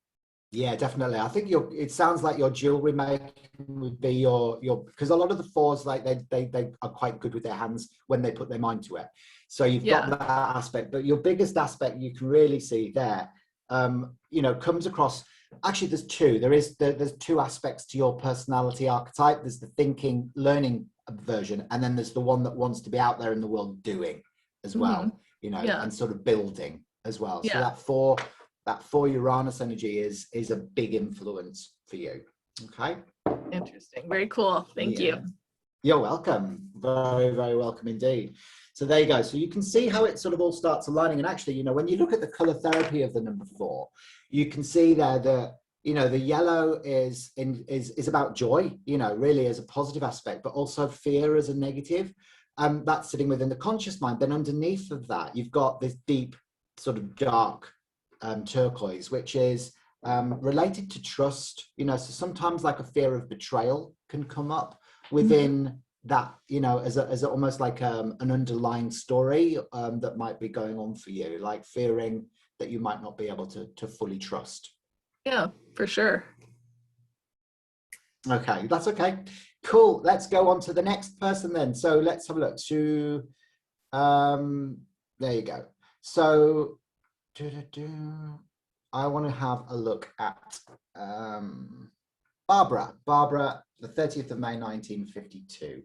Yeah, definitely. I think it sounds like your jewelry making would be your, because a lot of the 4s, like they are quite good with their hands when they put their mind to it. So you've got that aspect, but your biggest aspect you can really see there, comes across. Actually, there's 2. There's 2 aspects to your personality archetype. There's the thinking, learning version, and then there's the one that wants to be out there in the world doing as well, and sort of building as well. So that 4 Uranus energy is a big influence for you. Okay. Interesting. Very cool. Thank you. You're welcome. Very, very welcome indeed. So there you go. So you can see how it sort of all starts aligning. And actually, when you look at the color therapy of the number 4, you can see there that, You know, the yellow is about joy, you know, really as a positive aspect, but also fear as a negative. That's sitting within the conscious mind. Then underneath of that, you've got this deep sort of dark turquoise, which is related to trust, you know. So sometimes like a fear of betrayal can come up within that, you know, as almost like an underlying story that might be going on for you, like fearing that you might not be able to fully trust. Yeah, for sure. Okay, that's okay. Cool. Let's go on to the next person then. So let's have a look. So, there you go. So, I want to have a look at Barbara. Barbara, the 30th of May, 1952.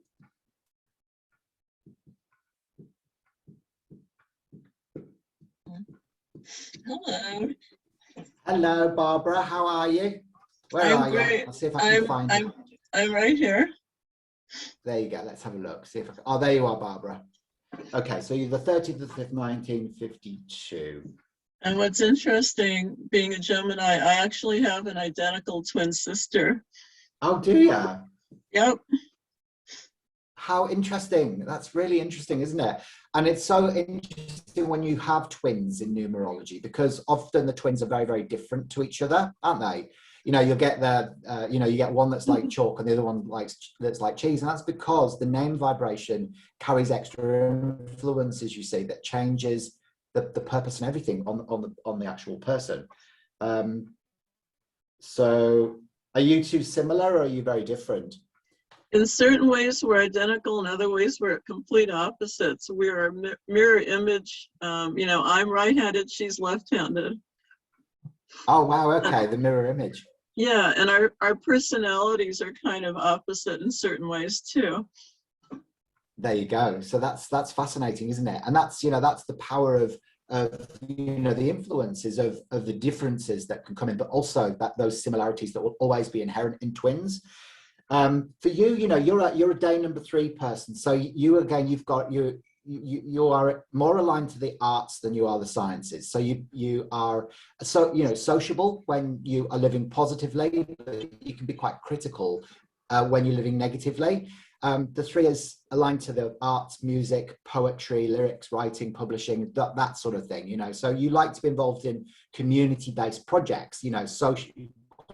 Hello. Hello, Barbara. How are you? Where I'm are great. you? I'll see if I can find you. I'm right here. There you go. Let's have a look. See if I can. Oh, there you are, Barbara. Okay, so you're the 30th of the 5th, 1952. And what's interesting, being a Gemini, I actually have an identical twin sister. Oh, do you? Yep. How interesting. That's really interesting, isn't it? And it's so interesting when you have twins in numerology, because often the twins are very, very different to each other, aren't they? You know, you'll get you know, you get one that's like chalk and the other one that's like cheese. And that's because the name vibration carries extra influences, you see, that changes the purpose and everything on the actual person. So are you two similar, or are you very different? In certain ways, we're identical. In other ways, we're complete opposites. We're a mirror image. You know, I'm right-handed, she's left-handed. Oh, wow. Okay. The mirror image. Yeah, and our personalities are kind of opposite in certain ways too. There you go. So that's fascinating, isn't it? And that's, you know, that's the power of you know, the influences of the differences that can come in, but also that those similarities that will always be inherent in twins. For you, you know, you're a day number 3 person. So you, again, you've got you are more aligned to the arts than you are the sciences. So you are, so, you know, sociable when you are living positively, but you can be quite critical when you're living negatively. The 3 is aligned to the arts, music, poetry, lyrics, writing, publishing, that sort of thing, you know. So you like to be involved in community-based projects, you know,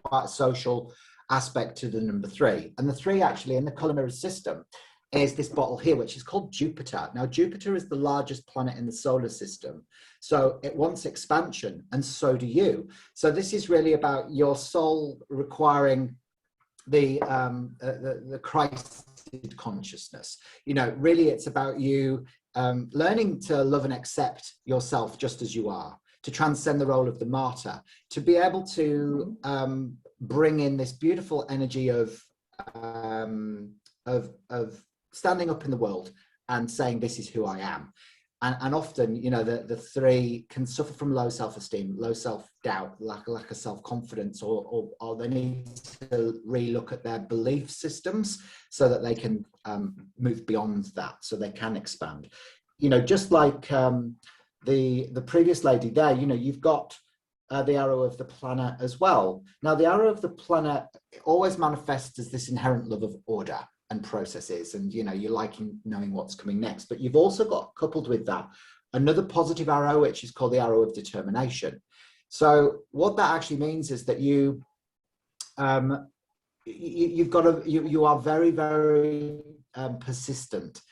quite a social aspect to the number 3. And the 3 actually in the color mirror system is this bottle here, which is called Jupiter. Now, Jupiter is the largest planet in the solar system. So it wants expansion, and so do you. So this is really about your soul requiring the Christed consciousness. You know, really it's about you learning to love and accept yourself just as you are, to transcend the role of the martyr, to be able to bring in this beautiful energy of standing up in the world and saying, this is who I am. And often, you know, the 3 can suffer from low self-esteem, low self-doubt, lack of self-confidence, or they need to relook at their belief systems so that they can move beyond that, so they can expand. You know, just like the previous lady there, you know, you've got the arrow of the planet as well. Now, the arrow of the planet always manifests as this inherent love of order and processes, and, you know, you're liking knowing what's coming next. But you've also got, coupled with that, another positive arrow, which is called the arrow of determination. So what that actually means is that you are very, very persistent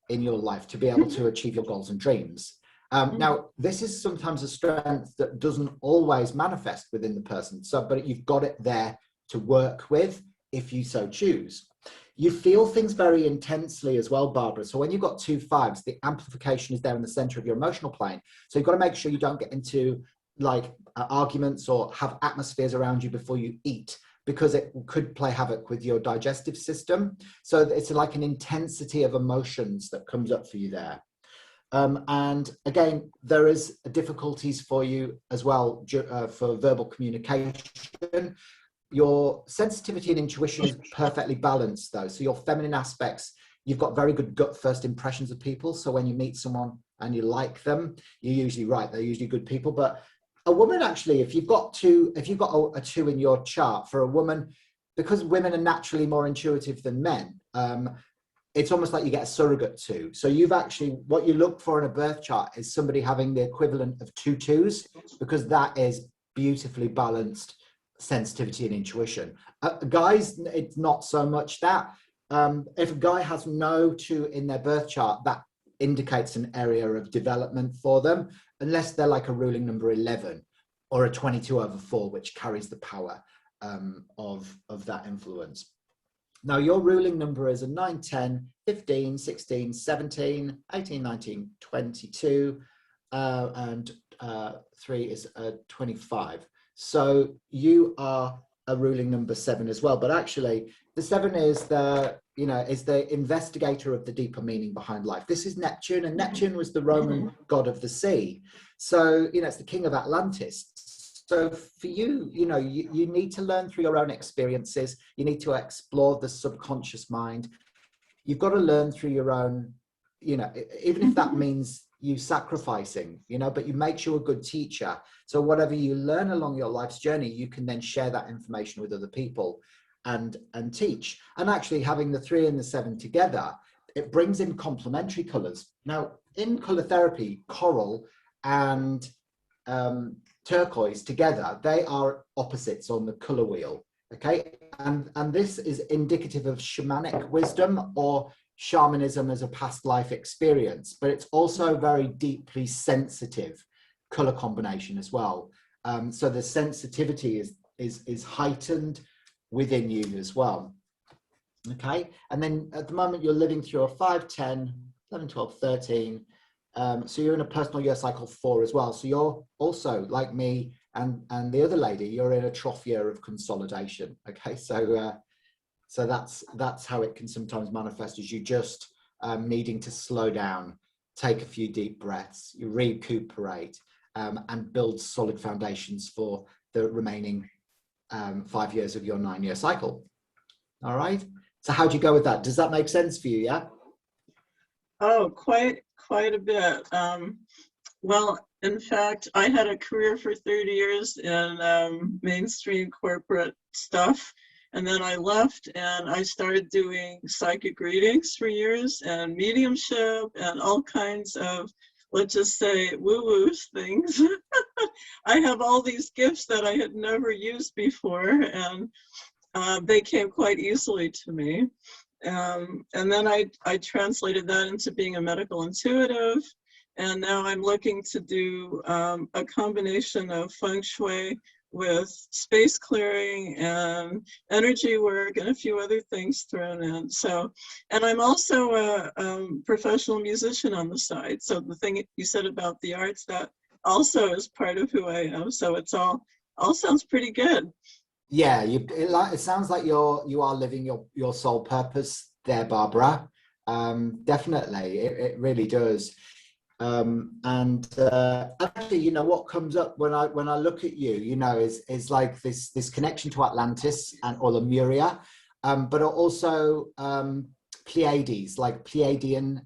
in your life to be able to achieve your goals and dreams. Now, this is sometimes a strength that doesn't always manifest within the person. So, but you've got it there to work with if you so choose. You feel things very intensely as well, Barbara. So when you've got 2 5s, the amplification is there in the center of your emotional plane. So you've got to make sure you don't get into like arguments or have atmospheres around you before you eat, because it could play havoc with your digestive system. So it's like an intensity of emotions that comes up for you there. And again, there is difficulties for you as well for verbal communication. Your sensitivity and intuition is perfectly balanced though. So your feminine aspects, you've got very good gut first impressions of people. So when you meet someone and you like them, you're usually right. They're usually good people. But a woman, actually, if you've got a 2 in your chart, for a woman, because women are naturally more intuitive than men, it's almost like you get a surrogate 2. So you've actually, what you look for in a birth chart is somebody having the equivalent of 2 2s, because that is beautifully balanced sensitivity and intuition. Guys, it's not so much that. If a guy has no 2 in their birth chart, that indicates an area of development for them, unless they're like a ruling number 11 or a 22/4, which carries the power of that influence. Now, your ruling number is a 9, 10, 15, 16, 17, 18, 19, 22, and 3 is 25. So you are a ruling number 7 as well. But actually, the 7 is the investigator of the deeper meaning behind life. This is Neptune, and Neptune was the Roman god of the sea. So, it's the king of Atlantis. So for you, you need to learn through your own experiences. You need to explore the subconscious mind. You've got to learn through your own, even if that means you sacrificing, but you make you a good teacher. So whatever you learn along your life's journey, you can then share that information with other people and teach. And actually having the 3 and the 7 together, it brings in complementary colors. Now, in color therapy, coral and turquoise together, they are opposites on the color wheel. Okay, and this is indicative of shamanic wisdom or shamanism as a past life experience, but it's also very deeply sensitive color combination as well. So the sensitivity is heightened within you as well. Okay, and then at the moment you're living through a 5, 10, 11, 12, 13. So you're in a personal year cycle 4 as well. So you're also, like me and the other lady, you're in a trough year of consolidation. Okay, so that's how it can sometimes manifest, as you just needing to slow down, take a few deep breaths, you recuperate, and build solid foundations for the remaining 5 years of your 9-year cycle. All right. So how do you go with that? Does that make sense for you? Yeah. Oh, quite a bit. Well, in fact, I had a career for 30 years in mainstream corporate stuff. And then I left and I started doing psychic readings for years and mediumship and all kinds of, let's just say, woo-woo things. I have all these gifts that I had never used before, and they came quite easily to me. And then I translated that into being a medical intuitive. And now I'm looking to do a combination of feng shui with space clearing and energy work and a few other things thrown in. So, and I'm also a professional musician on the side. So the thing you said about the arts, that also is part of who I am. So it's all sounds pretty good. Yeah, it sounds like you are living your soul purpose there, Barbara. Definitely, it really does. And actually, what comes up when I look at you, is like this connection to Atlantis or Lemuria, but also Pleiades, like Pleiadian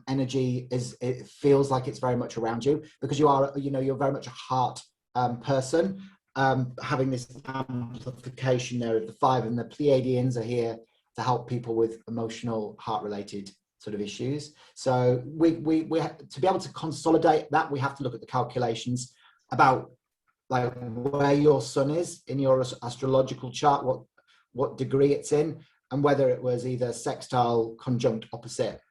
energy it feels like it's very much around you, because you are, you're very much a heart person, having this amplification there of the 5, and the Pleiadians are here to help people with emotional, heart-related sort of issues. So we to be able to consolidate that, we have to look at the calculations about like where your sun is in your astrological chart, what degree it's in, and whether it was either sextile, conjunct, opposite,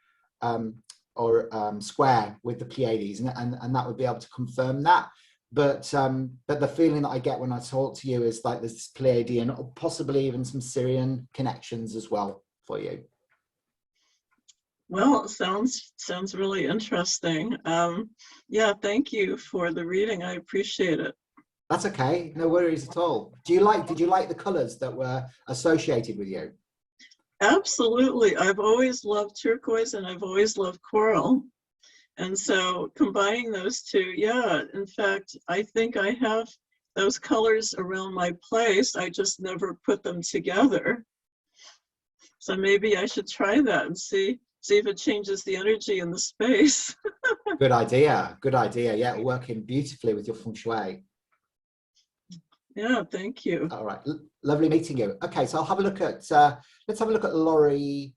or square with the Pleiades, and that would be able to confirm that. But the feeling that I get when I talk to you is like this Pleiadian, or possibly even some Syrian connections as well for you. Well, it sounds really interesting. Yeah, thank you for the reading. I appreciate it. That's okay. No worries at all. Did you like the colors that were associated with you? Absolutely. I've always loved turquoise and I've always loved coral. And so combining those two, yeah, in fact, I think I have those colors around my place. I just never put them together. So maybe I should try that and see if it changes the energy in the space. Good idea. Good idea. Yeah, working beautifully with your feng shui. Yeah, thank you. All right, lovely meeting you. Okay, so I'll have a look at, let's have a look at Laurie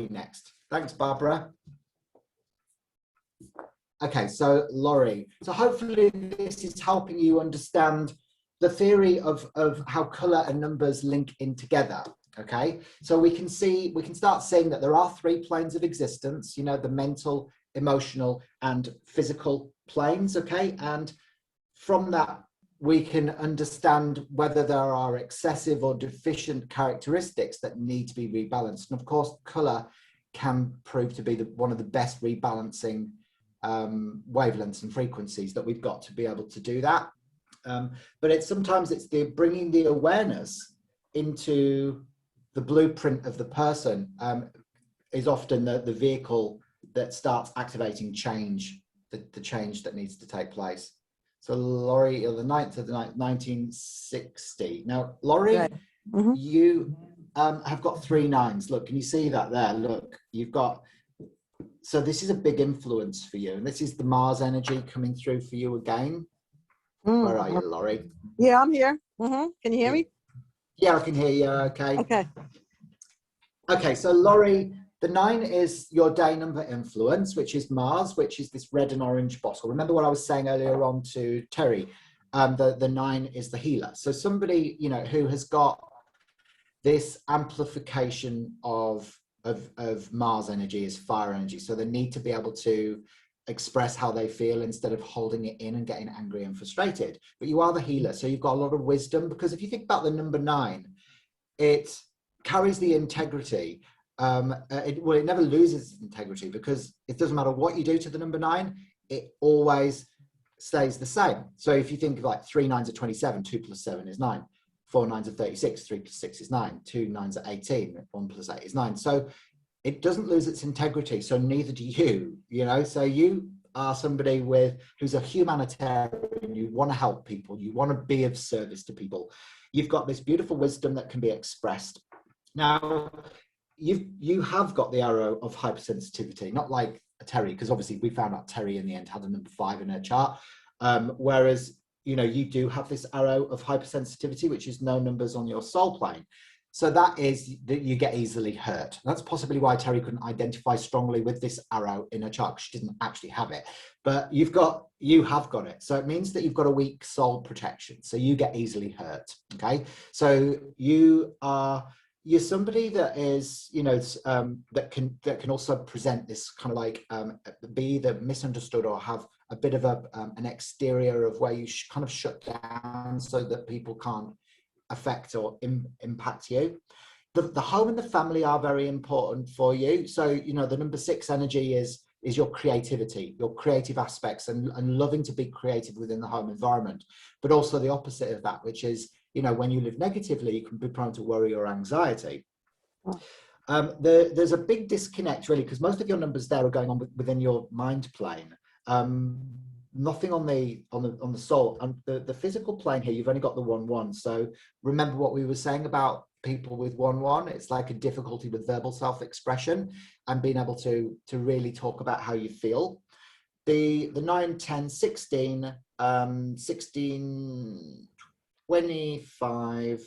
next. Thanks, Barbara. Okay, so Laurie, so hopefully this is helping you understand the theory of how colour and numbers link in together. Okay, so we can start seeing that there are 3 planes of existence, you know, the mental, emotional and physical planes. Okay, and from that we can understand whether there are excessive or deficient characteristics that need to be rebalanced. And of course, colour can prove to be one of the best rebalancing wavelengths and frequencies that we've got to be able to do that. But sometimes it's bringing the awareness into the blueprint of the person is often the vehicle that starts activating change, the change that needs to take place. So Laurie, the 9th of the 9th, 1960. Now, Laurie, Right. Mm-hmm. You have got 3 9s. Look, can you see that there? Look, you've got, so this is a big influence for you. And this is the Mars energy coming through for you again. Where are you, Laurie? Yeah, I'm here. Mm-hmm. Can you hear me? Yeah, I can hear you. Okay. Okay. Okay, so Laurie, the 9 is your day number influence, which is Mars, which is this red and orange bottle. Remember what I was saying earlier on to Terry? The 9 is the healer. So somebody, you know, who has got this amplification of Mars energy is fire energy. So they need to be able to express how they feel instead of holding it in and getting angry and frustrated. But you are the healer, so you've got a lot of wisdom, because if you think about the number 9, it carries the integrity. It never loses its integrity, because it doesn't matter what you do to the number 9, it always stays the same. So if you think of like 3 9s are 27, 2 plus 7 is 9. 4 9s are 36, 3 plus 6 is 9, 2 9s are 18, 1 plus 8 is 9. So it doesn't lose its integrity, so neither do you, you know. So you are somebody who's a humanitarian, you want to help people, you want to be of service to people. You've got this beautiful wisdom that can be expressed. Now, you have got the arrow of hypersensitivity, not like Terry, because obviously we found out Terry in the end had a number 5 in her chart, whereas, you know, you do have this arrow of hypersensitivity, which is no numbers on your soul plane. So that is that you get easily hurt. That's possibly why Terry couldn't identify strongly with this arrow in her chart. She didn't actually have it, but you have got it. So it means that you've got a weak soul protection. So you get easily hurt. Okay. So you're somebody that is, you know, that can also present this kind of like be either misunderstood or have a bit of an exterior of where you kind of shut down so that people can't affect or impact you. The home and the family are very important for you. So, you know, the number 6 energy is your creativity, your creative aspects, and loving to be creative within the home environment. But also the opposite of that, which is, you know, when you live negatively, you can be prone to worry or anxiety. There's a big disconnect, really, because most of your numbers there are going on within your mind plane. Nothing on the soul. And the physical plane here, you've only got the 1-1. So remember what we were saying about people with 1-1. It's like a difficulty with verbal self-expression and being able to really talk about how you feel. The 9, 10, 16, 16, 25,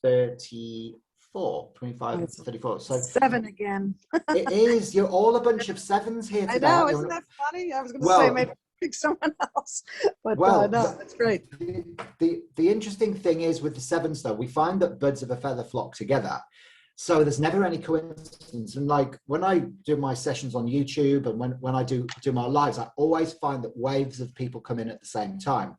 34, 25, 34. So 7 again. it is. You're all a bunch of 7s here today. I know, isn't that funny? I was going to say maybe pick someone else, but no, that's great. The interesting thing is with the 7s, though, we find that birds of a feather flock together. So there's never any coincidence. And like when I do my sessions on YouTube and when I do my lives, I always find that waves of people come in at the same time.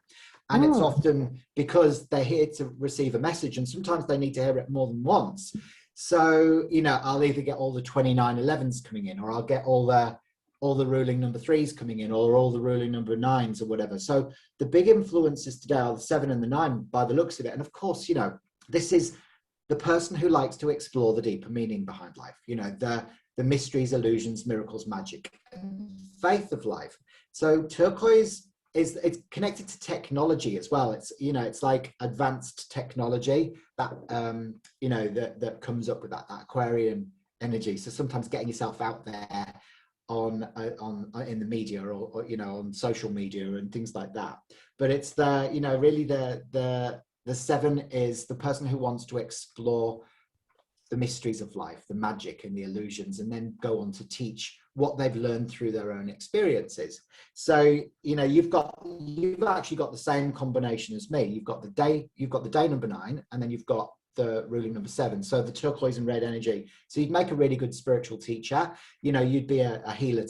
And it's often because they're here to receive a message, and sometimes they need to hear it more than once. So, you know, I'll either get all the 29 11s coming in, or I'll get all the ruling number 3s coming in, or all the ruling number 9s or whatever. So the big influences today are the 7 and the 9 by the looks of it. And of course, you know, this is the person who likes to explore the deeper meaning behind life, you know, the mysteries, illusions, miracles, magic, and faith of life. So turquoise it's connected to technology as well. It's, you know, it's like advanced technology that, you know, that comes up with that Aquarian energy. So sometimes getting yourself out there on in the media or, you know, on social media and things like that. but it's the, you know, really the 7 is the person who wants to explore the mysteries of life, the magic and the illusions, and then go on to teach what they've learned through their own experiences. So, you know, you've actually got the same combination as me. You've got the day number 9, and then you've got the ruling number 7. So the turquoise and red energy. So you'd make a really good spiritual teacher. You know, you'd be a healer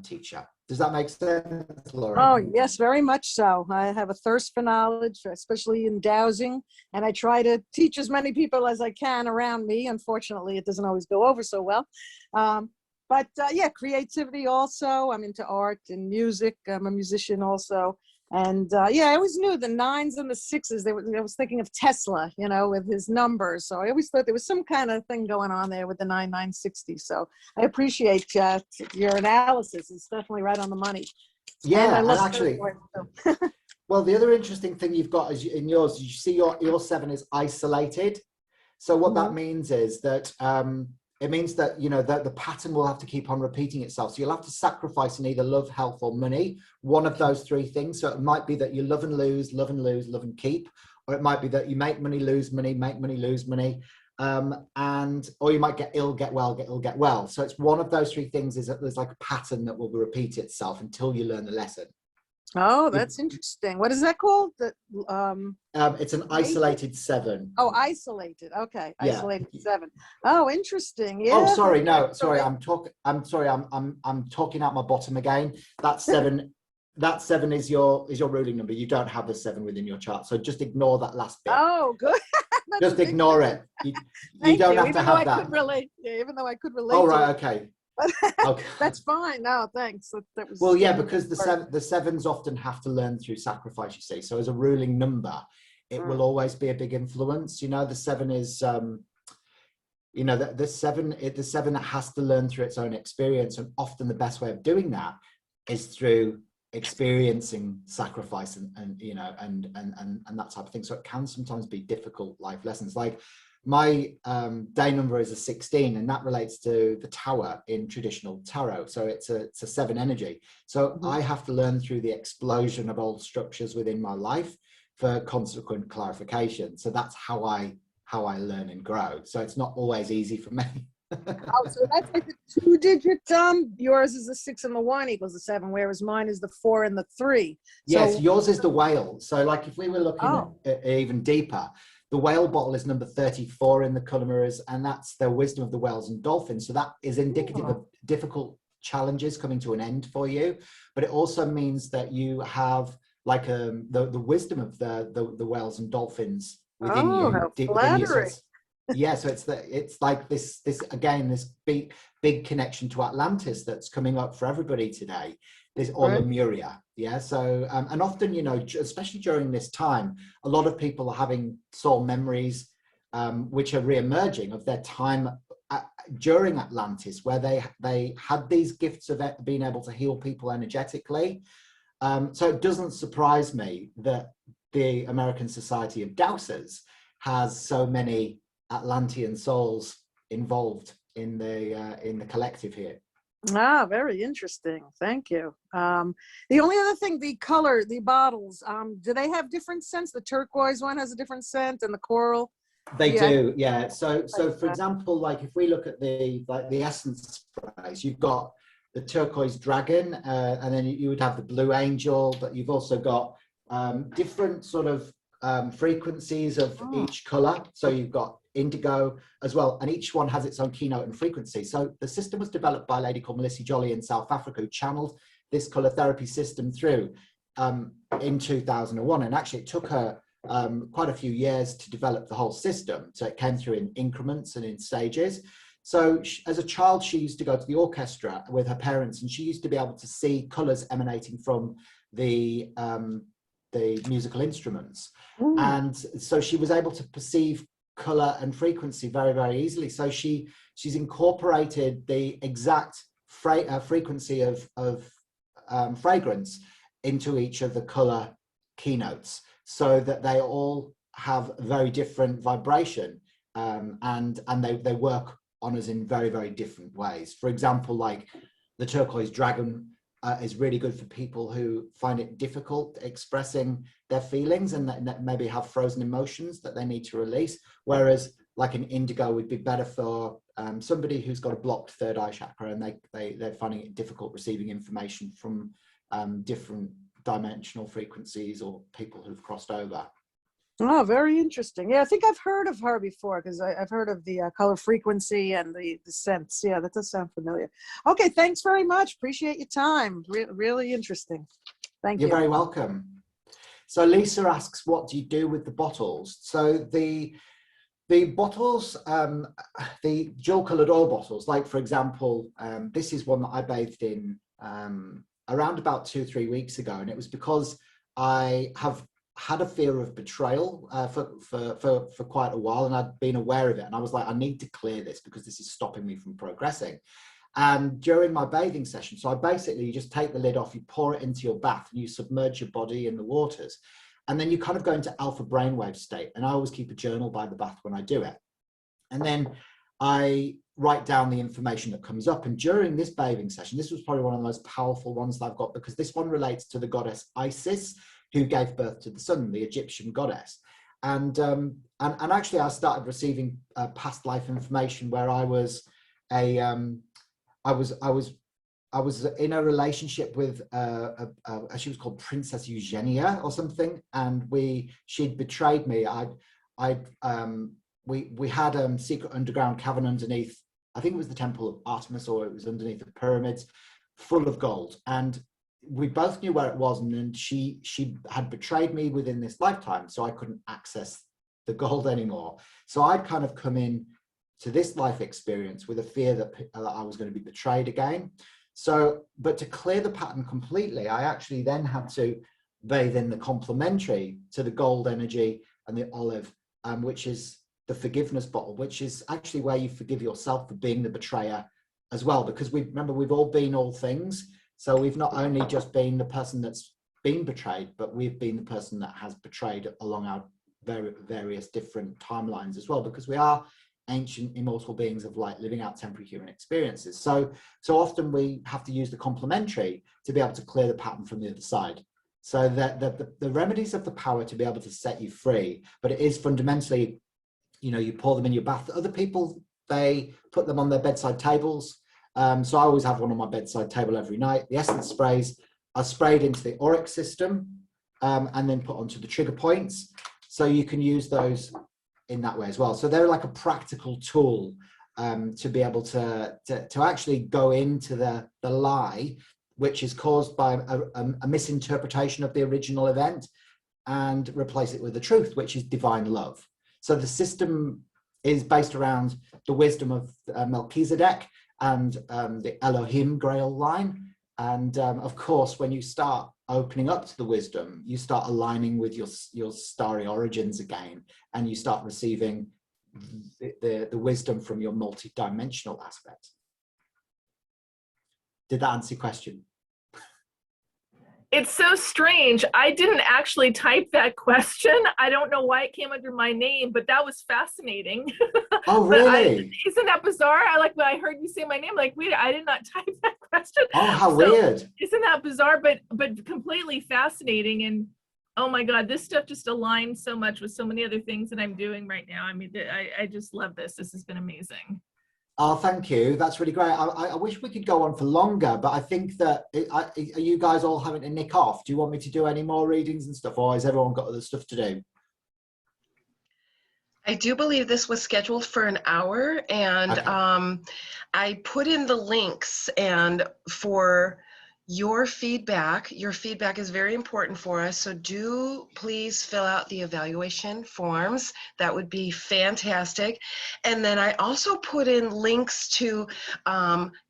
teacher. Does that make sense, Lauren? Oh, yes, very much so. I have a thirst for knowledge, especially in dowsing, and I try to teach as many people as I can around me. Unfortunately, it doesn't always go over so well. But yeah, creativity also. I'm into art and music. I'm a musician also. And yeah, I always knew the 9s and the 6s. I was thinking of Tesla, you know, with his numbers. So I always thought there was some kind of thing going on there with the 9960. So I appreciate your analysis. It's definitely right on the money. Yeah, and actually, well, the other interesting thing you've got is in yours. You see your 7 is isolated. So what that means is that it means that, you know, that the pattern will have to keep on repeating itself. So you'll have to sacrifice in either love, health, or money, one of those 3 things. So it might be that you love and lose, love and lose, love and keep, or it might be that you make money, lose money, make money, lose money, or you might get ill, get well, get ill, get well. So it's one of those 3 things. Is that there's like a pattern that will repeat itself until you learn the lesson. Oh, that's interesting. What is that called? It's an isolated 7. Oh, isolated. Okay, Yeah. Isolated 7. Oh, interesting. Yeah. Oh, sorry. No, sorry. I'm talking out my bottom again. That 7. That 7 is your ruling number. You don't have the 7 within your chart, so just ignore that last bit. Oh, good. Just ignore it. You don't have to have that. Even though I could relate. Oh, right. Okay. Okay. That's fine. No, thanks. That was. Well, yeah, because the 7s often have to learn through sacrifice, you see. So as a ruling number, it will always be a big influence. You know, the 7 is, you know, the 7 that has to learn through its own experience, and often the best way of doing that is through experiencing sacrifice and you know, and that type of thing. So it can sometimes be difficult life lessons. Like my day number is a 16, and that relates to the tower in traditional tarot. So it's a 7 energy. So I have to learn through the explosion of old structures within my life for consequent clarification. So that's how I learn and grow. So it's not always easy for me. Oh, so that's like a 2-digit. Yours is the 6 and the 1 equals the 7, whereas mine is the 4 and the 3. Yes, yours is the whale. So like if we were looking at even deeper, the whale bottle is number 34 in the color mirrors, and that's the wisdom of the whales and dolphins. So that is indicative of difficult challenges coming to an end for you. But it also means that you have like the wisdom of the whales and dolphins within you, deep within you. Yeah, so it's like this again, this big connection to Atlantis that's coming up for everybody today. There's Lemuria, yeah. So and often, you know, especially during this time, a lot of people are having soul memories, which are re-emerging of their time during Atlantis, where they had these gifts of being able to heal people energetically. So it doesn't surprise me that the American Society of Dowsers has so many Atlantean souls involved in the collective here. Ah, very interesting. Thank you. The only other thing, the color, the bottles, do they have different scents? The turquoise one has a different scent, and the coral. They do, yeah. So for example, like if we look at the essence sprays, you've got the turquoise dragon, and then you would have the blue angel, but you've also got different sort of frequencies of each color. So you've got indigo as well, and each one has its own keynote and frequency. So the system was developed by a lady called Melissa Jolly in South Africa, who channeled this color therapy system through in 2001, and actually it took her quite a few years to develop the whole system. So it came through in increments and in stages. So as a child, she used to go to the orchestra with her parents, and she used to be able to see colors emanating from the musical instruments. And so she was able to perceive color and frequency very, very easily. So she's incorporated the exact frequency of fragrance into each of the color keynotes, so that they all have very different vibration, and they work on us in very, very different ways. For example, like the turquoise dragon is really good for people who find it difficult expressing their feelings and that maybe have frozen emotions that they need to release. Whereas like an indigo would be better for somebody who's got a blocked third eye chakra and they're finding it difficult receiving information from different dimensional frequencies or people who've crossed over. Oh, very interesting. Yeah, I think I've heard of her before because I've heard of the color frequency and the scents. Yeah, that does sound familiar. Okay, thanks very much. Appreciate your time. Really interesting. Thank you. You're very welcome. So Lisa asks, what do you do with the bottles? So the bottles, the dual colored oil bottles, like for example, this is one that I bathed in around about 2-3 weeks ago. And it was because I have had a fear of betrayal for quite a while, and I'd been aware of it. And I was like, I need to clear this because this is stopping me from progressing. And during my bathing session, so I basically, you just take the lid off, you pour it into your bath and you submerge your body in the waters. And then you kind of go into alpha brainwave state. And I always keep a journal by the bath when I do it. And then I write down the information that comes up. And during this bathing session, this was probably one of the most powerful ones that I've got, because this one relates to the goddess Isis, who gave birth to the sun, the Egyptian goddess. And actually I started receiving past life information where I was I was in a relationship with she was called Princess Eugenia or something, and she'd betrayed me. We had a secret underground cavern underneath, I think it was the Temple of Artemis, or it was underneath the pyramids, full of gold. And we both knew where it was, and she had betrayed me within this lifetime, so I couldn't access the gold anymore. So I'd kind of come in to this life experience with a fear that I was going to be betrayed again. So, but to clear the pattern completely, I actually then had to bathe in the complementary to the gold energy and the olive, which is the forgiveness bottle, which is actually where you forgive yourself for being the betrayer as well. Because remember, we've all been all things. So we've not only just been the person that's been betrayed, but we've been the person that has betrayed along our various different timelines as well, because we are ancient immortal beings of light living out temporary human experiences. So often we have to use the complementary to be able to clear the pattern from the other side. So that the remedies of the power to be able to set you free, but it is fundamentally, you pour them in your bath. Other people, they put them on their bedside tables. So I always have one on my bedside table every night. The essence sprays are sprayed into the auric system and then put onto the trigger points. So you can use those in that way as well. So they're like a practical tool to be able to actually go into the lie, which is caused by a misinterpretation of the original event, and replace it with the truth, which is divine love. So the system is based around the wisdom of Melchizedek and the Elohim Grail line. And of course, when you start opening up to the wisdom, you start aligning with your starry origins again, and you start receiving the wisdom from your multi-dimensional aspect. Did that answer your question? It's so strange. I didn't actually type that question. I don't know why it came under my name, but that was fascinating. Oh, really? Isn't that bizarre? When I heard you say my name, like, wait, I did not type that question. Oh, how weird. Isn't that bizarre, but completely fascinating. And oh my God, this stuff just aligns so much with so many other things that I'm doing right now. I mean, I just love this. This has been amazing. Oh, thank you. That's really great. I wish we could go on for longer, but I think that, are you guys all having to nick off? Do you want me to do any more readings and stuff, or has everyone got other stuff to do? I do believe this was scheduled for an hour, and okay. I put in the links, and for your feedback is very important for us. So do please fill out the evaluation forms. That would be fantastic. And then I also put in links to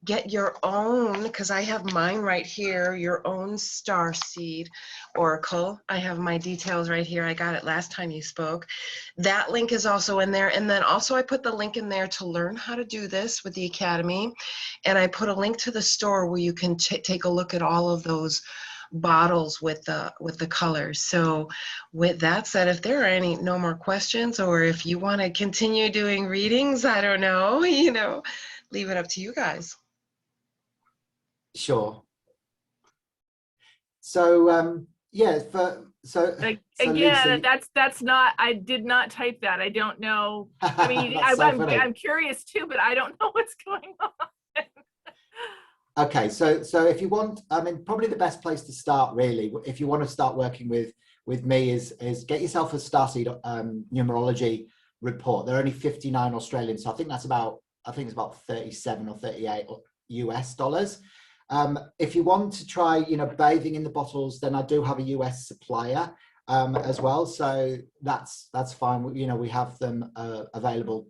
get your own, because I have mine right here, your own starseed oracle. I have my details right here. I got it last time you spoke. That link is also in there. And then also I put the link in there to learn how to do this with the Academy. And I put a link to the store where you can take a look at all of those bottles with the colors. So with that said, if there are no more questions, or if you want to continue doing readings, I don't know, leave it up to you guys. Sure. So yeah, Again, Lisa, that's not. I did not type that. I don't know. I mean, that's so funny. I'm curious too, but I don't know what's going on. Okay, so if you want, I mean, probably the best place to start, really, if you want to start working with me, is get yourself a Starseed numerology report. They're only 59 Australian, so I think it's about 37 or 38 US dollars. If you want to try, bathing in the bottles, then I do have a US supplier as well, so that's fine. We have them available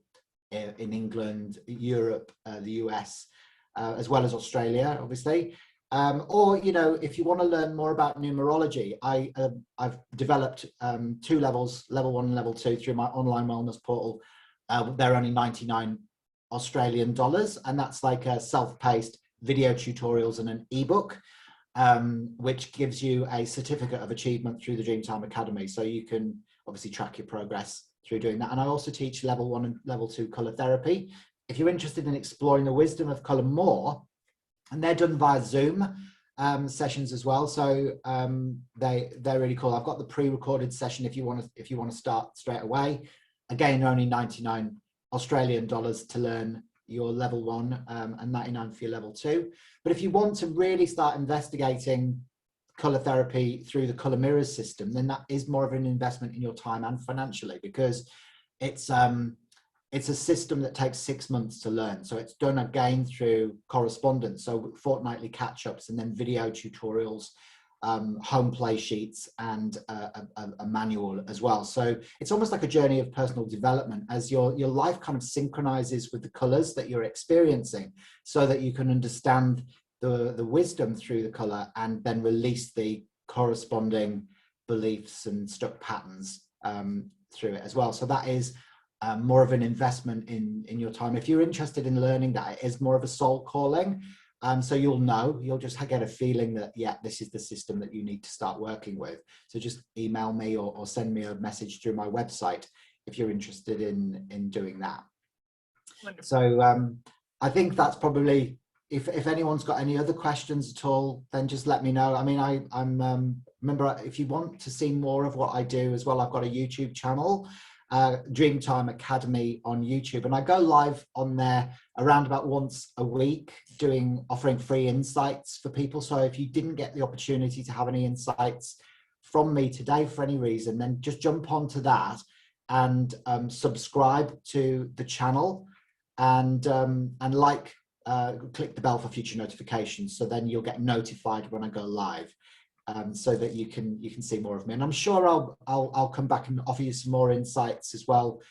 in England, Europe, the US. As well as Australia, obviously. Or, if you want to learn more about numerology, I've developed 2 levels, level 1 and level 2, through my online wellness portal. They're only 99 Australian dollars, and that's like a self-paced video tutorials and an ebook, which gives you a certificate of achievement through the Dreamtime Academy. So you can obviously track your progress through doing that. And I also teach level 1 and level 2 color therapy. If you're interested in exploring the wisdom of color more, and they're done via Zoom sessions as well, so they're really cool. I've got the pre-recorded session if you want to start straight away. Again, only 99 Australian dollars to learn your level 1 and 99 for your level 2. But if you want to really start investigating color therapy through the color mirrors system, then that is more of an investment in your time and financially, because it's a system that takes 6 months to learn. So it's done again through correspondence, so fortnightly catch-ups, and then video tutorials, home play sheets, and a manual as well. So it's almost like a journey of personal development as your life kind of synchronizes with the colors that you're experiencing, so that you can understand the wisdom through the color and then release the corresponding beliefs and stuck patterns through it as well. So that is more of an investment in your time. If you're interested in learning that, it is more of a soul calling. So you'll just get a feeling that, yeah, this is the system that you need to start working with. So just email me or send me a message through my website if you're interested in doing that. Wonderful. So I think that's probably, if anyone's got any other questions at all, then just let me know. I mean, remember, if you want to see more of what I do as well, I've got a YouTube channel, Dreamtime Academy on YouTube, and I go live on there around about once a week, offering free insights for people. So if you didn't get the opportunity to have any insights from me today for any reason, then just jump onto that and subscribe to the channel, and click the bell for future notifications, so then you'll get notified when I go live. So that you can see more of me, and I'm sure I'll come back and offer you some more insights as well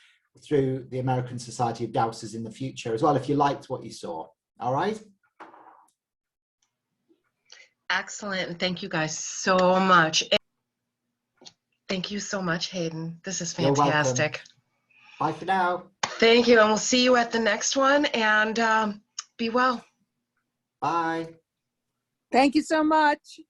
through the American Society of Dowsers in the future as well, if you liked what you saw. All right. Excellent, and thank you guys so much. Thank you so much, Hayden. This is fantastic. Bye for now. Thank you, and we'll see you at the next one. And be well. Bye. Thank you so much.